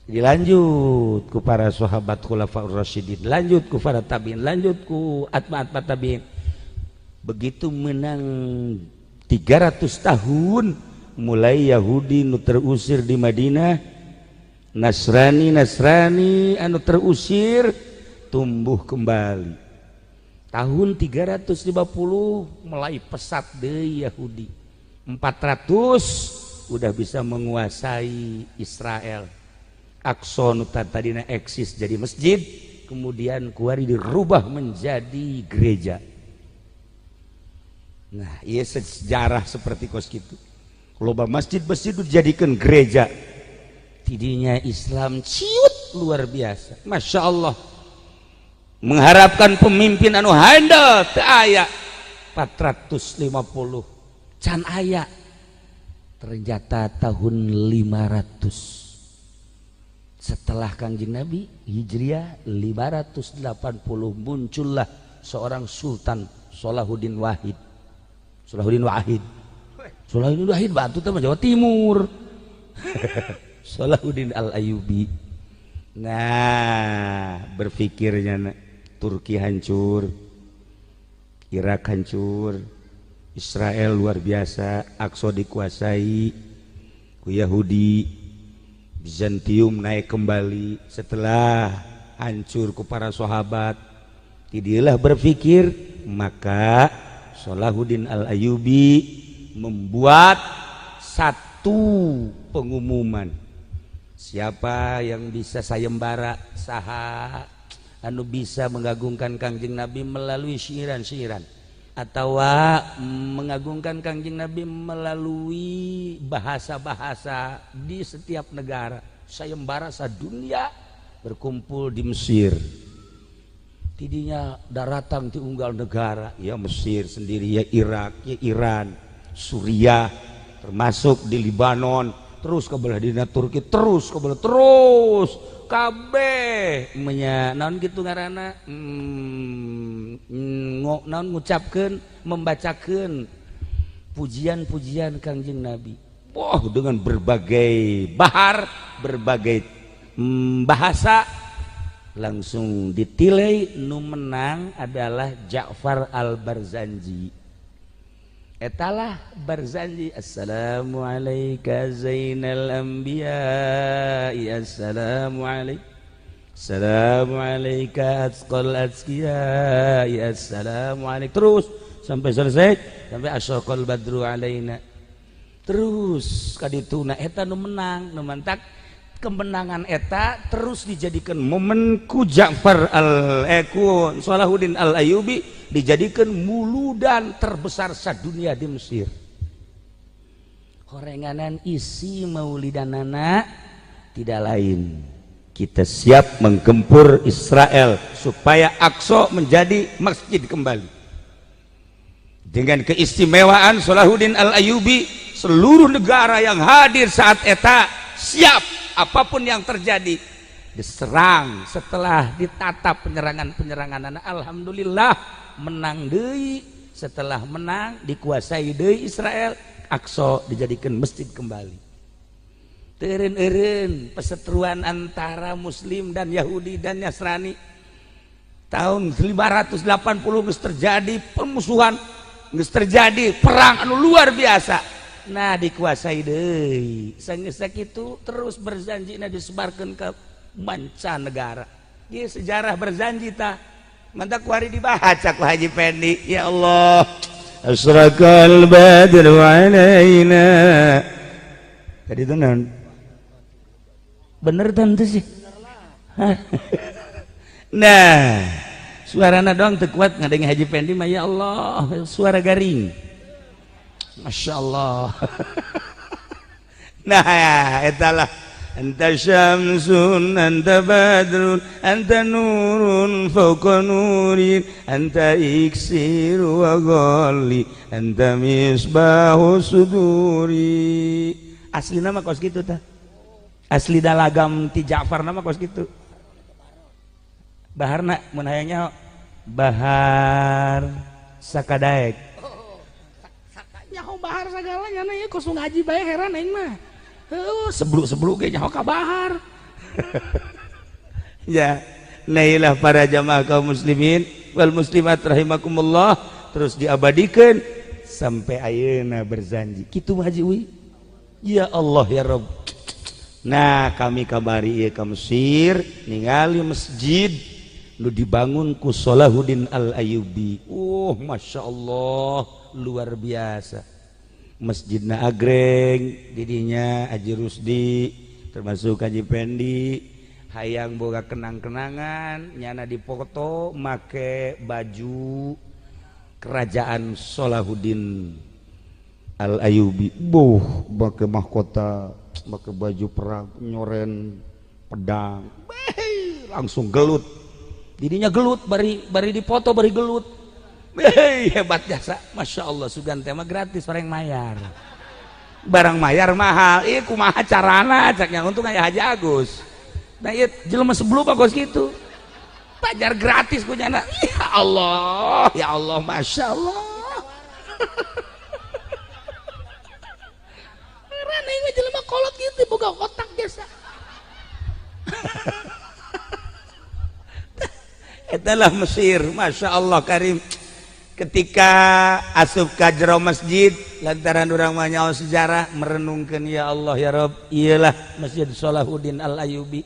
Dilanjut ku para sahabat khulafaur rasyidin, lanjut ku para tabi'in, lanjut ku atba'at tabi'in. Begitu menang 300 tahun mulai Yahudi nu terusir di Madinah, Nasrani anu terusir tumbuh kembali. tahun 350 mulai pesat deui Yahudi. 400 udah bisa menguasai Israel. Aqsa nu tadina eksis jadi masjid, kemudian kuari dirubah menjadi gereja. Nah, ieu sejarah seperti kos kitu. Loba masjid-masjid dijadikan gereja. Tidinya Islam ciut luar biasa. Masya Allah. Mengharapkan pemimpin anu handal teu aya 450 can aya. Ternyata tahun 500 setelah Kangjeng Nabi Hijriah 580 muncullah seorang Sultan Salahuddin Wahid. Salahuddin Wahid batu teh Jawa Timur. Salahuddin Al-Ayyubi. Nah, berpikirnya Turki hancur, Irak hancur, Israel luar biasa, Aqsa dikuasai ku Yahudi, Bizantium naik kembali setelah hancur ku para sahabat. Tidilah berpikir, maka Salahuddin Al-Ayyubi membuat satu pengumuman. Siapa yang bisa sayembara, saha anu bisa mengagungkan Kangjeng Nabi melalui syiran-syiran, atau mengagungkan Kangjeng Nabi melalui bahasa-bahasa di setiap negara. Sayembara sadunia berkumpul di Mesir. Tidinya daratang di unggal negara, ya Mesir sendiri, ya Irak, ya Iran, Suriah, termasuk di Libanon, terus ke belah dina Turki, terus ke belah terus kabeh menya naon gitu ngaranna naon ngucapkeun membacakeun pujian-pujian Kangjeng Nabi. Wah, dengan berbagai bahar, berbagai bahasa, langsung ditilai nu menang adalah Ja'far Al-Barzanji. Etalah Barzanji, assalamu alayka zainal anbiya, assalamu alayka atqal atqiya, assalamu alayka, terus sampai selesai, sampai asyaqal badru alaina, terus kadituna eta nu menang, nu mantak. Kemenangan eta terus dijadikan momen ku Ja'far ku Salahuddin Al-Ayyubi, dijadikan muludan terbesar sadunia di Mesir. Horenganan isi maulidanana tidak lain, kita siap menggempur Israel supaya Aqsa menjadi masjid kembali. Dengan keistimewaan Salahuddin Al-Ayyubi, seluruh negara yang hadir saat eta siap apapun yang terjadi diserang. Setelah ditatap penyerangan-penyerangan, alhamdulillah menang deui. Setelah menang dikuasai deui Israel, Aqsa dijadikan masjid kembali. Teureun-eureun perseteruan antara Muslim dan Yahudi dan Nasrani tahun 580 geus terjadi permusuhan, geus terjadi perang anu luar biasa. Nah, dikuasai deui. Sageus sakitu terus berjanjina disebarkeun ke mancanegara. Ieu sejarah berjanji tah. Mantap kuari dibaca ku Haji Pendi. Ya Allah, asraqal badru alaina. Tadi itu naon? Bener tentu sih. Nah, suarana doang teu kuat ngadenge Haji Pendi mah, ya Allah, suara garing. Masya Allah. Nah, etalah anta syamsun, anta badrun, anta nurun fauqa nurin, anta iksiru wa ghalli, anta misbahu suduri. Asli nama kos gitu tah. Asli dalagam ti Ja'far nama kos gitu. Baharna mun hayangnya bahar sakadaek. Nyaho bahar sagalanya na ya kosong ngaji bae heran aing mah. Sebluk-sebluk ge nyaho ka bahar. Ya, nailah para jamaah kaum muslimin wal muslimat rahimakumullah, terus diabadikeun sampai ayeuna berjanji. Kitu Haji Wi. Ya Allah ya Rabb. Nah, kami kabari ieu ka Mesir ningali masjid nu dibangun ku Salahuddin Al-Ayyubi. Masya Allah, luar biasa. Masjidna agreng, didinya Haji Rusdi termasuk Haji Pendi hayang boga kenang-kenangan nyana dipoto make baju kerajaan Salahuddin Al-Ayyubi. Make mahkota, make baju perang, nyoren pedang, langsung gelut. Didinya gelut, bari dipoto bari gelut. Hebat jasa, masya Allah. Sugan tema gratis, barang mayar. Barang mayar mahal. Kumaha carana caknya untung aya Haji Agus. Nah ieu jelema sebelum bagos gitu. Pajar gratis kunyana. Ya Allah, masya Allah. Karena ini jelema kolot gitu, boga otak jasa. Itulah Mesir, masya Allah karim. Ketika asup ka jero masjid lantaran urang mah nyaho sejarah merenungkeun ya Allah ya Rabb, iyalah Masjid Salahuddin Al-Ayyubi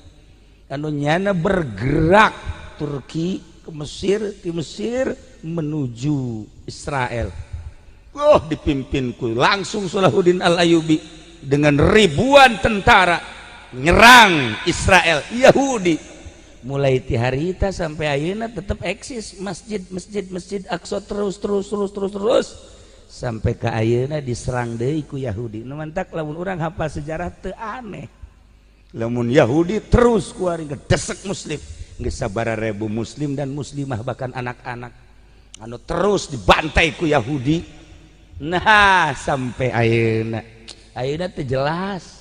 anu nyana bergerak Turki ke Mesir, di Mesir menuju Israel. Dipimpin ku langsung Salahuddin Al-Ayyubi dengan ribuan tentara nyerang Israel Yahudi. Mulai ti harita sampai ayeuna tetap eksis masjid Aqsa terus sampai ke ayeuna diserang deui ku Yahudi. Nu mantak lamun urang hafal sejarah teu aneh. Lamun Yahudi terus kuari ngedesek muslim, geus sabaraha muslim dan muslimah bahkan anak-anak anu terus dibantai ku Yahudi. Nah, sampai ayeuna teu jelas.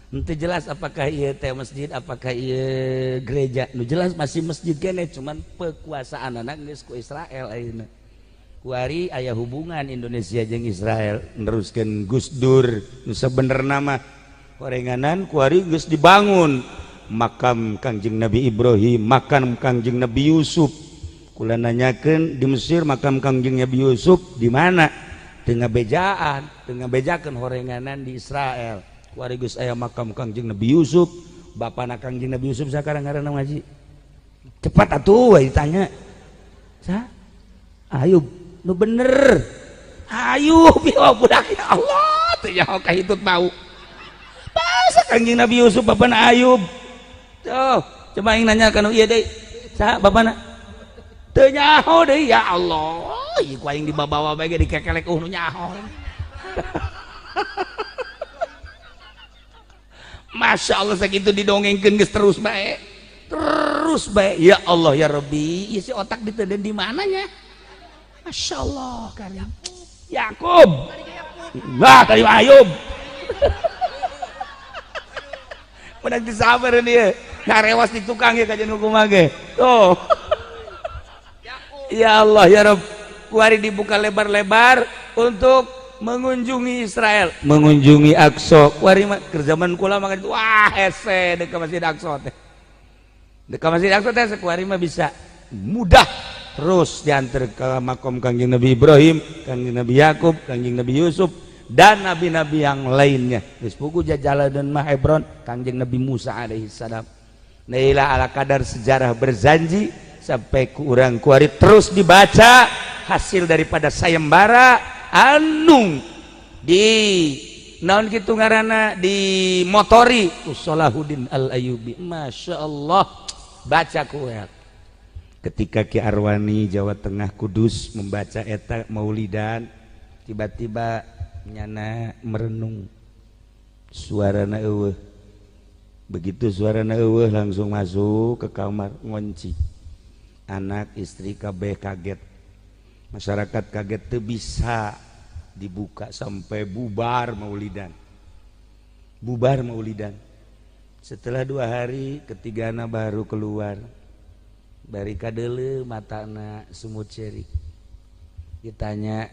Itu jelas apakah iya teh masjid, apakah iya gereja. Nu jelas masih masjid kene, cuman kekuasaan anak geus ku Israel ayeuna. Kuari aya hubungan Indonesia jeung Israel neruskeun Gus Dur. Nu sabenerna mah horenganan kuari geus dibangun makam Kangjeng Nabi Ibrahim, makam Kangjeng Nabi Yusuf. Kula nanyakeun di Mesir makam Kangjeng Nabi Yusuf di mana? Teu ngabejakeun horenganan di Israel. Warigus aya makam Kangjeng Nabi Yusuf, bapana Kangjeng Nabi Yusuf sakarang ngaranna ngaji. Cepat atuh ditanya. Ayub, nu bener. Ayub ya budak ya Allah, teu nyaho kahitut bau. Basa Kangjeng Nabi Yusuf bapana Ayub. Tuh, coba aing nanya kana ieu deui. Saha bapana? Teu nyaho deui ya Allah. Ieu ku aing dibawa bae ge dikekelek nu nyaho. Masya Allah sakitu didongengkeun geus terus bae ya Allah ya Rabbi. Ieu si otak diteudeun di mananya? Masya Allah karim. Yakub nah tadi Ayub menang disabar dia ngarewas di tukang ya kajian hukum ge tuh. Ya Allah ya Rabb, kuari dibuka lebar-lebar untuk mengunjungi Israel, mengunjungi Aqsa. Kuari mah keur zaman kula mah wah hese deuk ka Masjid Aqsa teh. Deuk ka Masjid Aqsa teh kuari mah bisa mudah terus diantar ke makom Kangjeng Nabi Ibrahim, Kangjeng Nabi Yakub, Kangjeng Nabi Yusuf dan nabi-nabi yang lainnya. Geus pugu jajaladeun mah Hebron Kangjeng Nabi Musa alaihi salam. Naila ala kadar sejarah berjanji sampai ku urang kuari terus dibaca hasil daripada sayembara anu di naon kitu ngaranna di motori ku Salahuddin Al-Ayyubi. Masya Allah, baca kuat. Ketika Ki Arwani Jawa Tengah Kudus membaca eta maulidan, tiba-tiba nyana merenung, suarana eueuh. Begitu suarana eueuh langsung masuk ke kamar ngunci. Anak istri kabeh kaget. Masyarakat kaget teu bisa dibuka sampai bubar maulidan. Setelah 2 hari ketigana baru keluar. Bari kadeuleu matana sumut ceri. Ditanya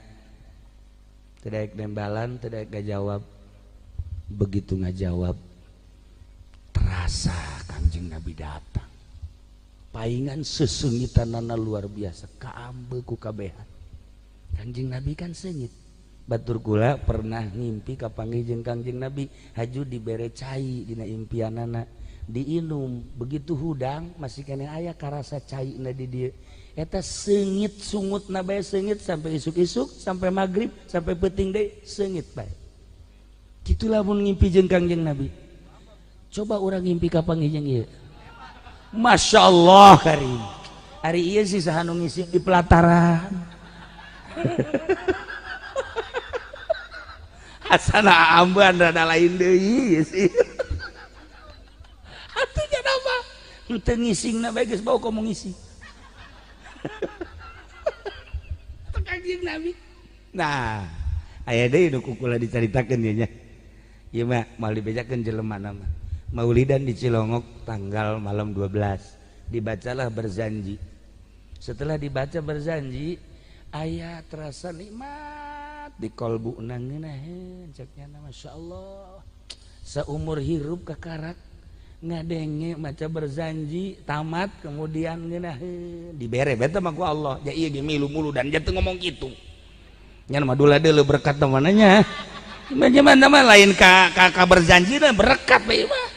teu daek nembalan, teu daek ngajawab. Begitu ngajawab terasa Kangjeng Nabi datang. Paingan sesengitanana luar biasa, kaambeu ku kabehan. Kangjeng Nabi kan seungit. Batur kula pernah ngimpi kapanggih jeung Kangjeng Nabi, haju dibere cai dina impianana. diinum begitu hudang masih kena aya karasa cairna di dia eta seungit sungut nabae seungit sampai isuk-isuk sampai maghrib sampai peuting deui seungit bae kitu lamun ngimpi jeung Kangjeng Nabi coba urang ngimpi ka panggih ieu Masya Allah Karim hari ieu sih saha nu ngisi di pelataran asana amban rada lain deui sih atunya nama henteu ngisingna bae geus bau komo ngisi Kangjeng Nabi nah aya deui nu kukula dicaritakeun ieu nya ieu mah moal dibejakeun jelema mah maulidan di Cilongok tanggal malam 12 dibacalah berzanji setelah dibaca berzanji aya terasa nikmat di kolbuna ngeunaheun ceknya Masya Allah saumur hirup kakarak ngadenge maca berzanji tamat kemudian ngeunaheun dibere beta mah ku Allah ja ieu ge milu mulu dan jantung ngomong kitu nya mah dula deuleu berkat mananya gimana mah lain ka berzanji dan berkat bae mah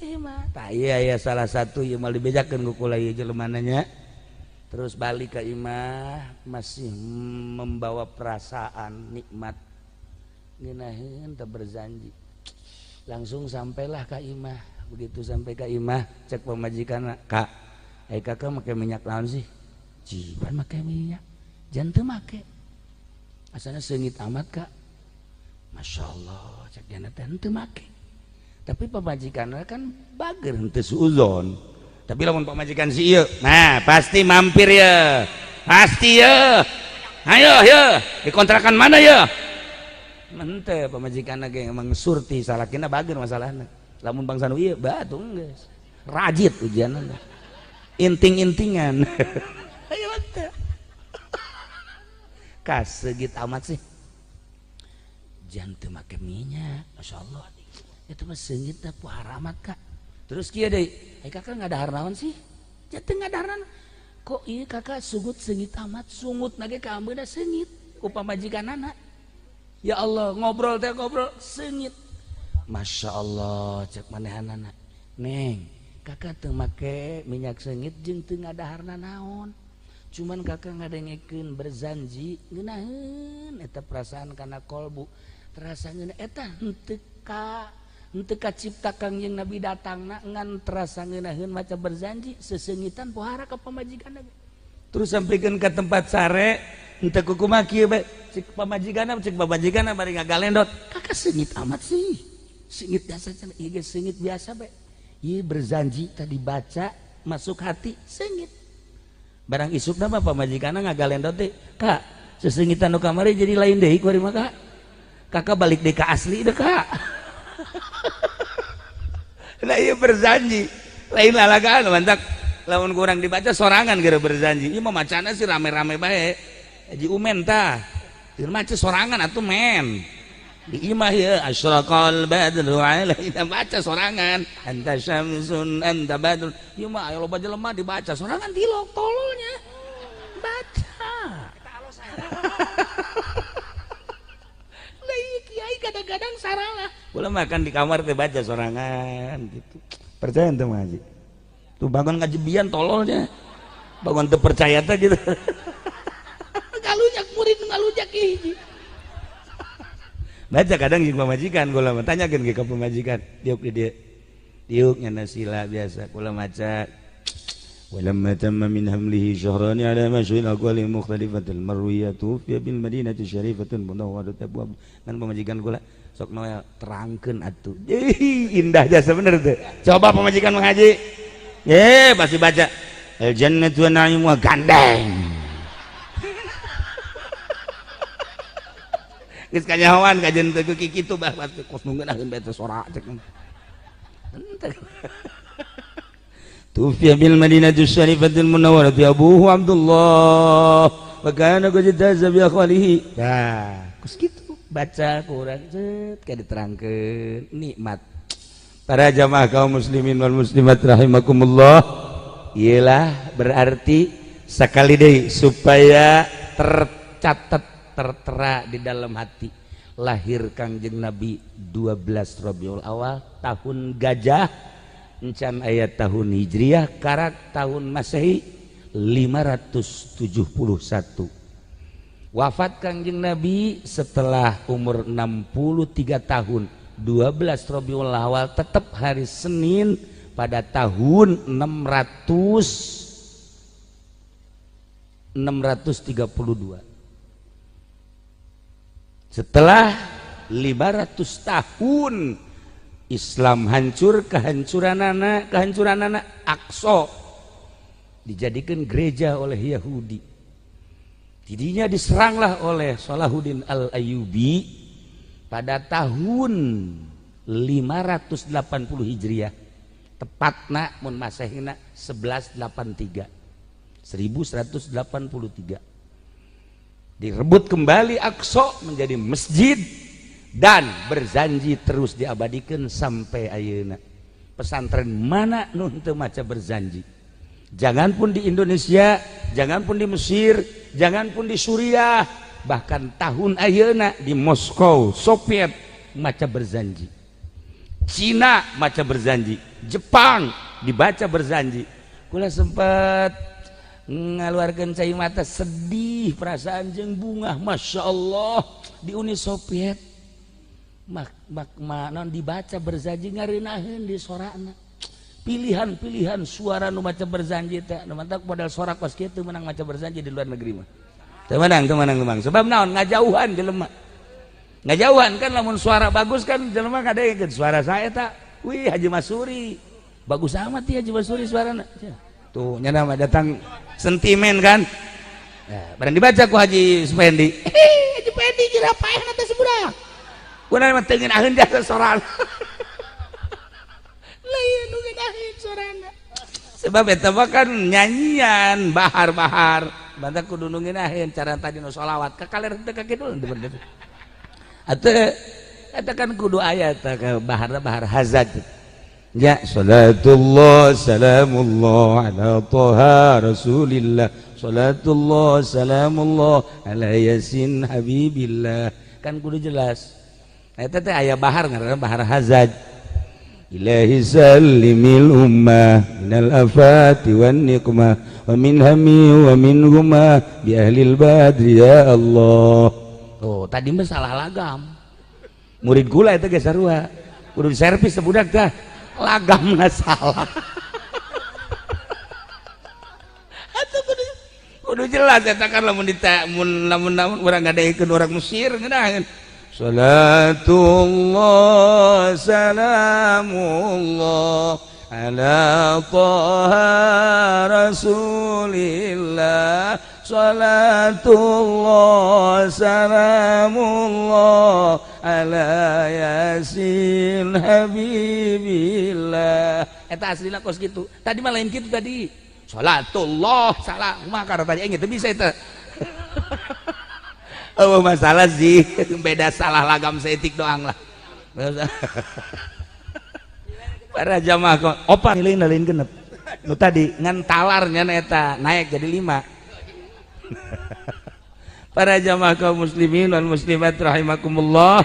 ieu mah tah ieu salah satu ieu mal dibejakeun ku kula ieu jelemananya terus balik ke imah masih membawa perasaan nikmat ngeunaheun teu berzanji langsung sampailah ke imah begitu sampai ke imah cek pemajikan kak kakak make minyak naon sih jiban make minyak jangan teu make asalna seungit amat kak Masya Allah cek jana teh teu make tapi pemajikan kan bager henteu suuzon tapi lamun pemajikan si ieu nah pasti mampir ya pasti ya ayo ya di kontrakan mana ya mente pemajikan ge emang surti salakina bager masalahna lamun bangsa nu ieu batu geus rajit ujianna inting-intingan ayo teh kasegit amat sih jangan teu make minyak Masya Allah itu mah seungit teh pohara amat kak terus kieu deui kakak ngadahar naon sih jangan ngadahar kok ieu kakak sugut seungit amat sungut nage ka ambeuna seungit ku pamajikanana ya Allah ngobrol teh ngobrol seungit Masya Allah cek manehanana neng kakak teu make minyak seungit jeung teu ngadaharna naon cuman kakak ngadengekeun berzanji ngeunaheun eta perasaan kana kolbu terasa ngeuna eta henteu ka cipta Kangjeng Nabi datangna ngan terasa ngeunaheun maca berzanji seseungitan pohara ka pamajikanna terus sampikeun ka tempat sare henteu kumaha kieu bae cek pamajikanna cek babajikanna bari ngagalendot kakak seungit amat sih seungit biasa cenah ieu ge seungit biasa bae ieu berzanji tadi baca masuk hati seungit barang isukna mah pamajikanna ngagalendot teh kak seseungitan nu kamari jadi lain deui ku ari mah kak kakak balik deui ka asli deh kak nah ieu berzanji lain lalagaan mantak lamun kurang dibaca sorangan gara berzanji ieu mah macana sih rame-rame bae Haji Umen tah teu maca sorangan atuh men di imah ya asyraqal badru alaina baca sorangan anta syamsun anta badrun ieu mah aya loba jelema dibaca sorangan tilok tololnya baca lah ieu kiai kadang-kadang salah ulah makan di kamar teh baca sorangan gitu percaya ente mah Haji tuh bangun ngajebian tololnya bangun teu percaya teh gitu galunyak murid ngalunyak hiji baca kadang jeung pamajikan kula mah tanyakeun ge ka pamajikan diuk di dieu diuk nya sila biasa kula maca walamma tamma min hamlihi syahrani ala masyhil aqwali mukhtalifatil marwiyatu fi bil madinati syarifatun munawwarat abwab kan pamajikan kula sok noel terangkeun atuh indah jasa bener teh coba pamajikan mengaji pasti baca al jannatu wa na'imu gandeng geus kanyahoan kajen teu kitu bah pasti kos nunggunakeun bae teh sorak cek tufiya bil madinati syarifatil munawwarati abuhu Abdullah wa kana qad taza bi akhwalihi nah kos kitu baca Quran cet ka diterangkeun nikmat para jamaah kaum muslimin wal muslimat rahimakumullah iyalah berarti sakali deui supaya tercatat tertera di dalam hati lahir Kangjeng Nabi 12 Rabiul Awal tahun gajah encan ayat tahun Hijriah karak tahun Masehi 571. Wafat Kangjeng Nabi setelah umur 63 tahun 12 Rabiul Awal, tetap hari Senin pada tahun 632. Setelah 500 tahun Islam hancur, kehancuran anak Aqsa dijadikan gereja oleh Yahudi. Tidinya diseranglah oleh Salahuddin Al-Ayyubi pada tahun 580 Hijriah, tepatna mun Masehina 1183. Direbut kembali Aqsa menjadi masjid dan berjanji terus diabadikan sampai ayeuna. Pesantren mana nu teu maca berjanji? Jangan pun di Indonesia, jangan pun di Mesir, jangan pun di Suriah, bahkan tahun ayeuna di Moskow, Soviet maca berjanji. Cina maca berjanji, Jepang dibaca berjanji. Kula sempat ngaluarkeun cai mata sedih, perasaan jeung bunga, Masya Allah di Uni Soviet non dibaca berjanji ngareunaheun di sorana. Pilihan suara nu maca berjanji teh nu mantap modal sorak pas kitu menang maca berjanji di luar negeri mah. Teu menang. Sebab naon ngajauhan jelema. Ngajauhan kan lamun suara bagus kan jelema kadegeun suara saya tak. Wih Haji Masuri. Bagus amat ya Haji Masuri suarana. Tuh nyana mah datang sentimen kan. Ya, barang dibaca ku Haji Supendi. Haji Supendi kira paeh na teh sebudak. Kunaon mah teu ngeunaheun jasa sorana. Lain nu ngeunaheun sorana. Sebab eta mah kan nyanyian bahar-bahar. Banta kudu nu ngeunaheun cara tadi nu sholawat ka kaler teu ka kidul teu. Atuh eta kan kudu aya teh bahar hazard. Ya salatullah salamullah ala toha rasulillah, salatullah salamullah ala yasin habibillah, kan kudu jelas. Eta teh aya bahar ngaranna bahar hazaj. Ilahi sallimil ummah minal afati wan niqmah wa min hammi wa min gumah bi ahlil badri ya Allah. Oh tadi mah salah lagam. Murid gula eta ge sarua kudu diservis sebudak teh. Lagam nggak salah. Atau kudu jelas eta kan lamun urang ngadeikeun urang Mesir ngeunaheun salatullah salamullah ala toha rasulillah, salatullah salamullah ala yasin habibillah. Eta aslina kos gitu. Tadi mah lain gitu tadi. Salatullah salah kumaha karena tadi engge teu bisa eta. Oh masalah sih beda salah lagam setik doang lah. Para jamaah kok opa lain genep. Nu tadi ngan talarnya eta naik jadi 5. Para jamaah kaum muslimin wal muslimat rahimakumullah.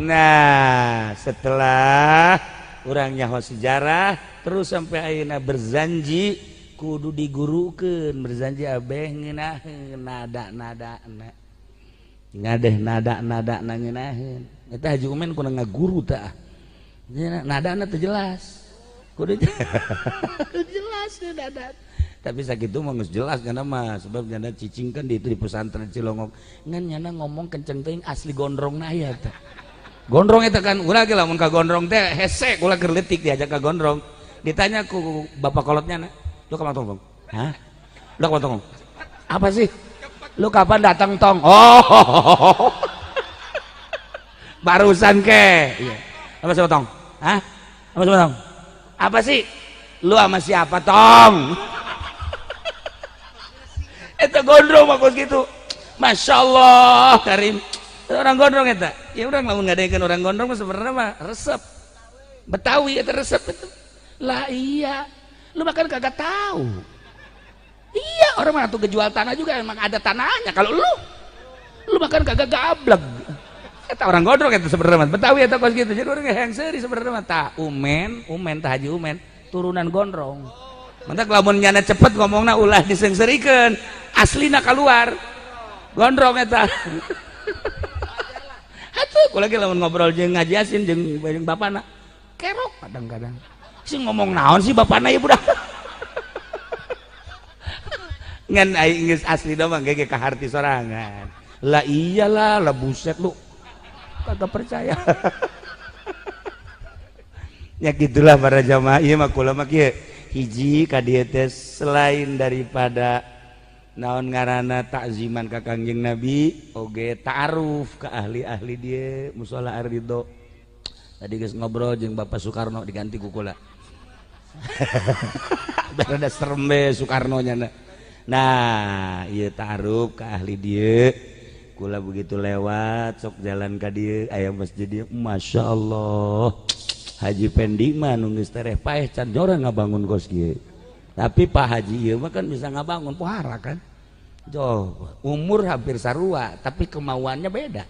Nah, setelah urang nyaho sejarah terus sampai ayeuna berjanji kudu digurukeun, berjanji abeh ngeunaheun nada-nadana. Ngadeh nada-nadana ngeunaheun. Eta Haji Umen kudu ngaguru tah. Nadana teu jelas. Kudu jelas nada. Tapi sakitu mah geus jelas kana mah sebab nyana cicing kan di itu di pesantren Cilongok ngan nyana ngomong kenceng teuing asli gondrongna aya teh. Gondrong eta kan urang ge lamun ka gondrong teh hese ulah keur leutik diajak ka gondrong. Ditanya ku bapak kolotnya, "Lu kapan tong?" "Hah? Lu kapan tong?" "Apa sih? Lu kapan datang tong?" "Oh." Barusan ke. Iya. Apa sih tong? Hah? Apa sih tong? Apa sih? Lu sama siapa tong? Eta gondrong mah gitu. Masya Allah Karim. Orang gondrong eta. Ya orang lamun ngadekeun orang gondrong mah sebenarnya mah resep. Betawi eta resep itu. Lah iya. Lu makan kagak tahu. Iya, orang mah tuh kejual tanah juga emang ada tanahnya. Kalau lu makan kagak gablek. Eta orang gondrong eta sebenarnya mah. Betawi eta kos gitu. Jadi orang yang seuri sebenarnya mah tah Umen tah Haji Umen. turunan gondrong. Mantap lamun nyana cepet ngomongna ulah disengserikeun, aslina keluar. Gondrong eta. Atuh kula ge lamun ngobrol jeung ngaji Yasin jeung bapana. Kerok kadang-kadang. Si ngomong naon sih bapana ya budak. Ngan aing geus asli mah ge ka harti sorangan. Lah iyalah, lah buset lu. Kagak percaya. Ya gitulah para jamaah ieu mah kula mah kieu hiji ka dieu teh selain daripada naon ngaranna takziman ka Kangjeng Nabi oge ta'aruf ka ahli-ahli dieu mushola Ar-Ridho. Tadi geus ngobrol jeung Bapak Soekarno diganti ku kula. Berada serem be Soekarno nya. Nah, ieu ta'aruf ka ahli dieu. Kula begitu lewat sok jalan ka dieu aya masjid dieu, masyaallah. Haji Pendi mah nu geus tereh paeh can jorang ngabangun kos kieu. Tapi Pak Haji ieu mah kan bisa ngabangun pohara kan. Joh, umur hampir sarua tapi kemauannya beda.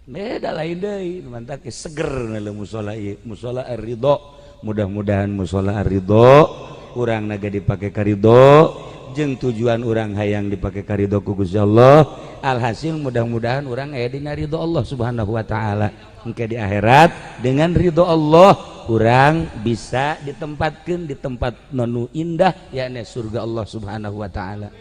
Beda lain deui, mantap ke seger na mushola ieu, mushola Ar-Ridho. Mudah-mudahan mushola Ar-Ridho urang naga dipake ka ridho jeung tujuan urang hayang dipake ka ridho ku Gusti Allah. Alhasil mudah-mudahan urang aya dina ridho Allah Subhanahu wa taala. Engke di akhirat dengan ridho Allah urang bisa ditempatkeun di tempat nu indah yakni surga Allah Subhanahu wa taala.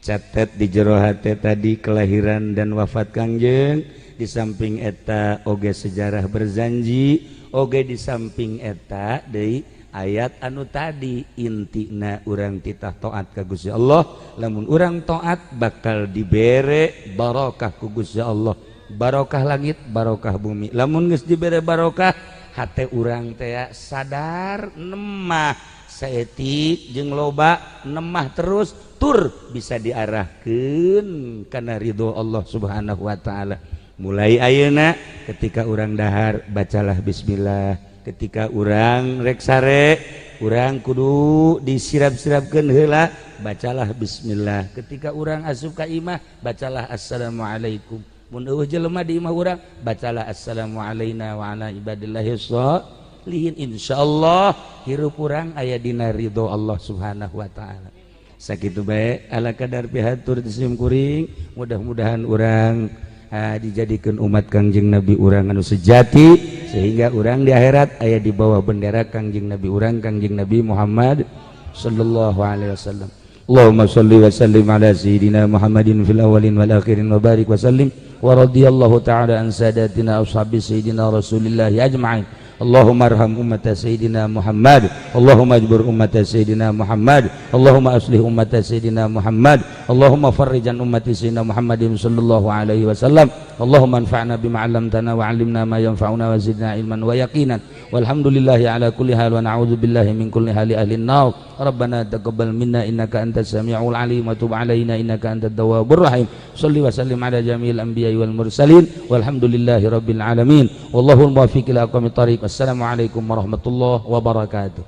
Catet di jero hate tadi kelahiran dan wafat Kangjeng, di samping eta oge sejarah berjanji, oge di samping eta deui ayat anu tadi intina urang titah taat ka Gusti Allah, lamun urang taat bakal dibere barokah ku Gusti Allah, barokah langit barokah bumi. Lamun geus dibere barokah hate urang teh sadar nemah saeutik jeung loba nemah terus tur bisa diarahkeun kana ridho Allah Subhanahu wa taala. Mulai ayeuna ketika urang dahar bacalah bismillah, ketika urang rek sare urang kudu disirap-sirapkeun heula bacalah bismillah, ketika urang asup ka imah bacalah assalamualaikum, mun eueuh jelema di imah urang bacalah assalamu alaina wa ala ibadillahi sholihin. Insyaallah hirup urang aya dina ridho Allah Subhanahu wa taala. Sakitu bae ala kadar pihatur disim kuring, mudah-mudahan urang dijadikan umat Kangjeng Nabi urang anu sejati sehingga urang di akhirat aya di bawah bendera Kangjeng Nabi urang Kangjeng Nabi Muhammad sallallahu alaihi wasallam. Allahumma shalli wa sallim ala sayyidina Muhammadin fil awwalin wal akhirin wa barik wa sallim wa radhiyallahu ta'ala an sadatina ashabi sayyidina Rasulillah ajma'in. Allahumma arham ummata sayyidina Muhammad, Allahumma ajbur ummata sayyidina Muhammad, Allahumma aslih ummata sayyidina Muhammad, Allahumma farrijan ummati sayyidina Muhammadin sallallahu alaihi wasallam. Allahumma anfa'na bima 'allamtana wa 'allimna ma yanfa'una wa zidna ilman wa yaqinan. Walhamdulillahi ala kulli hal wa na'udzu billahi min kulli hali ahli an-nar. Rabbana taqabbal minna innaka antas samiul alim wa tub 'alaina innaka antat tawwabur rahim. Shalli wa sallim ala jami'il anbiya'i wal mursalin walhamdulillahi rabbil alamin. Wallahul muwaffiq ila aqwamit thariq. Assalamualaikum warahmatullahi wabarakatuh.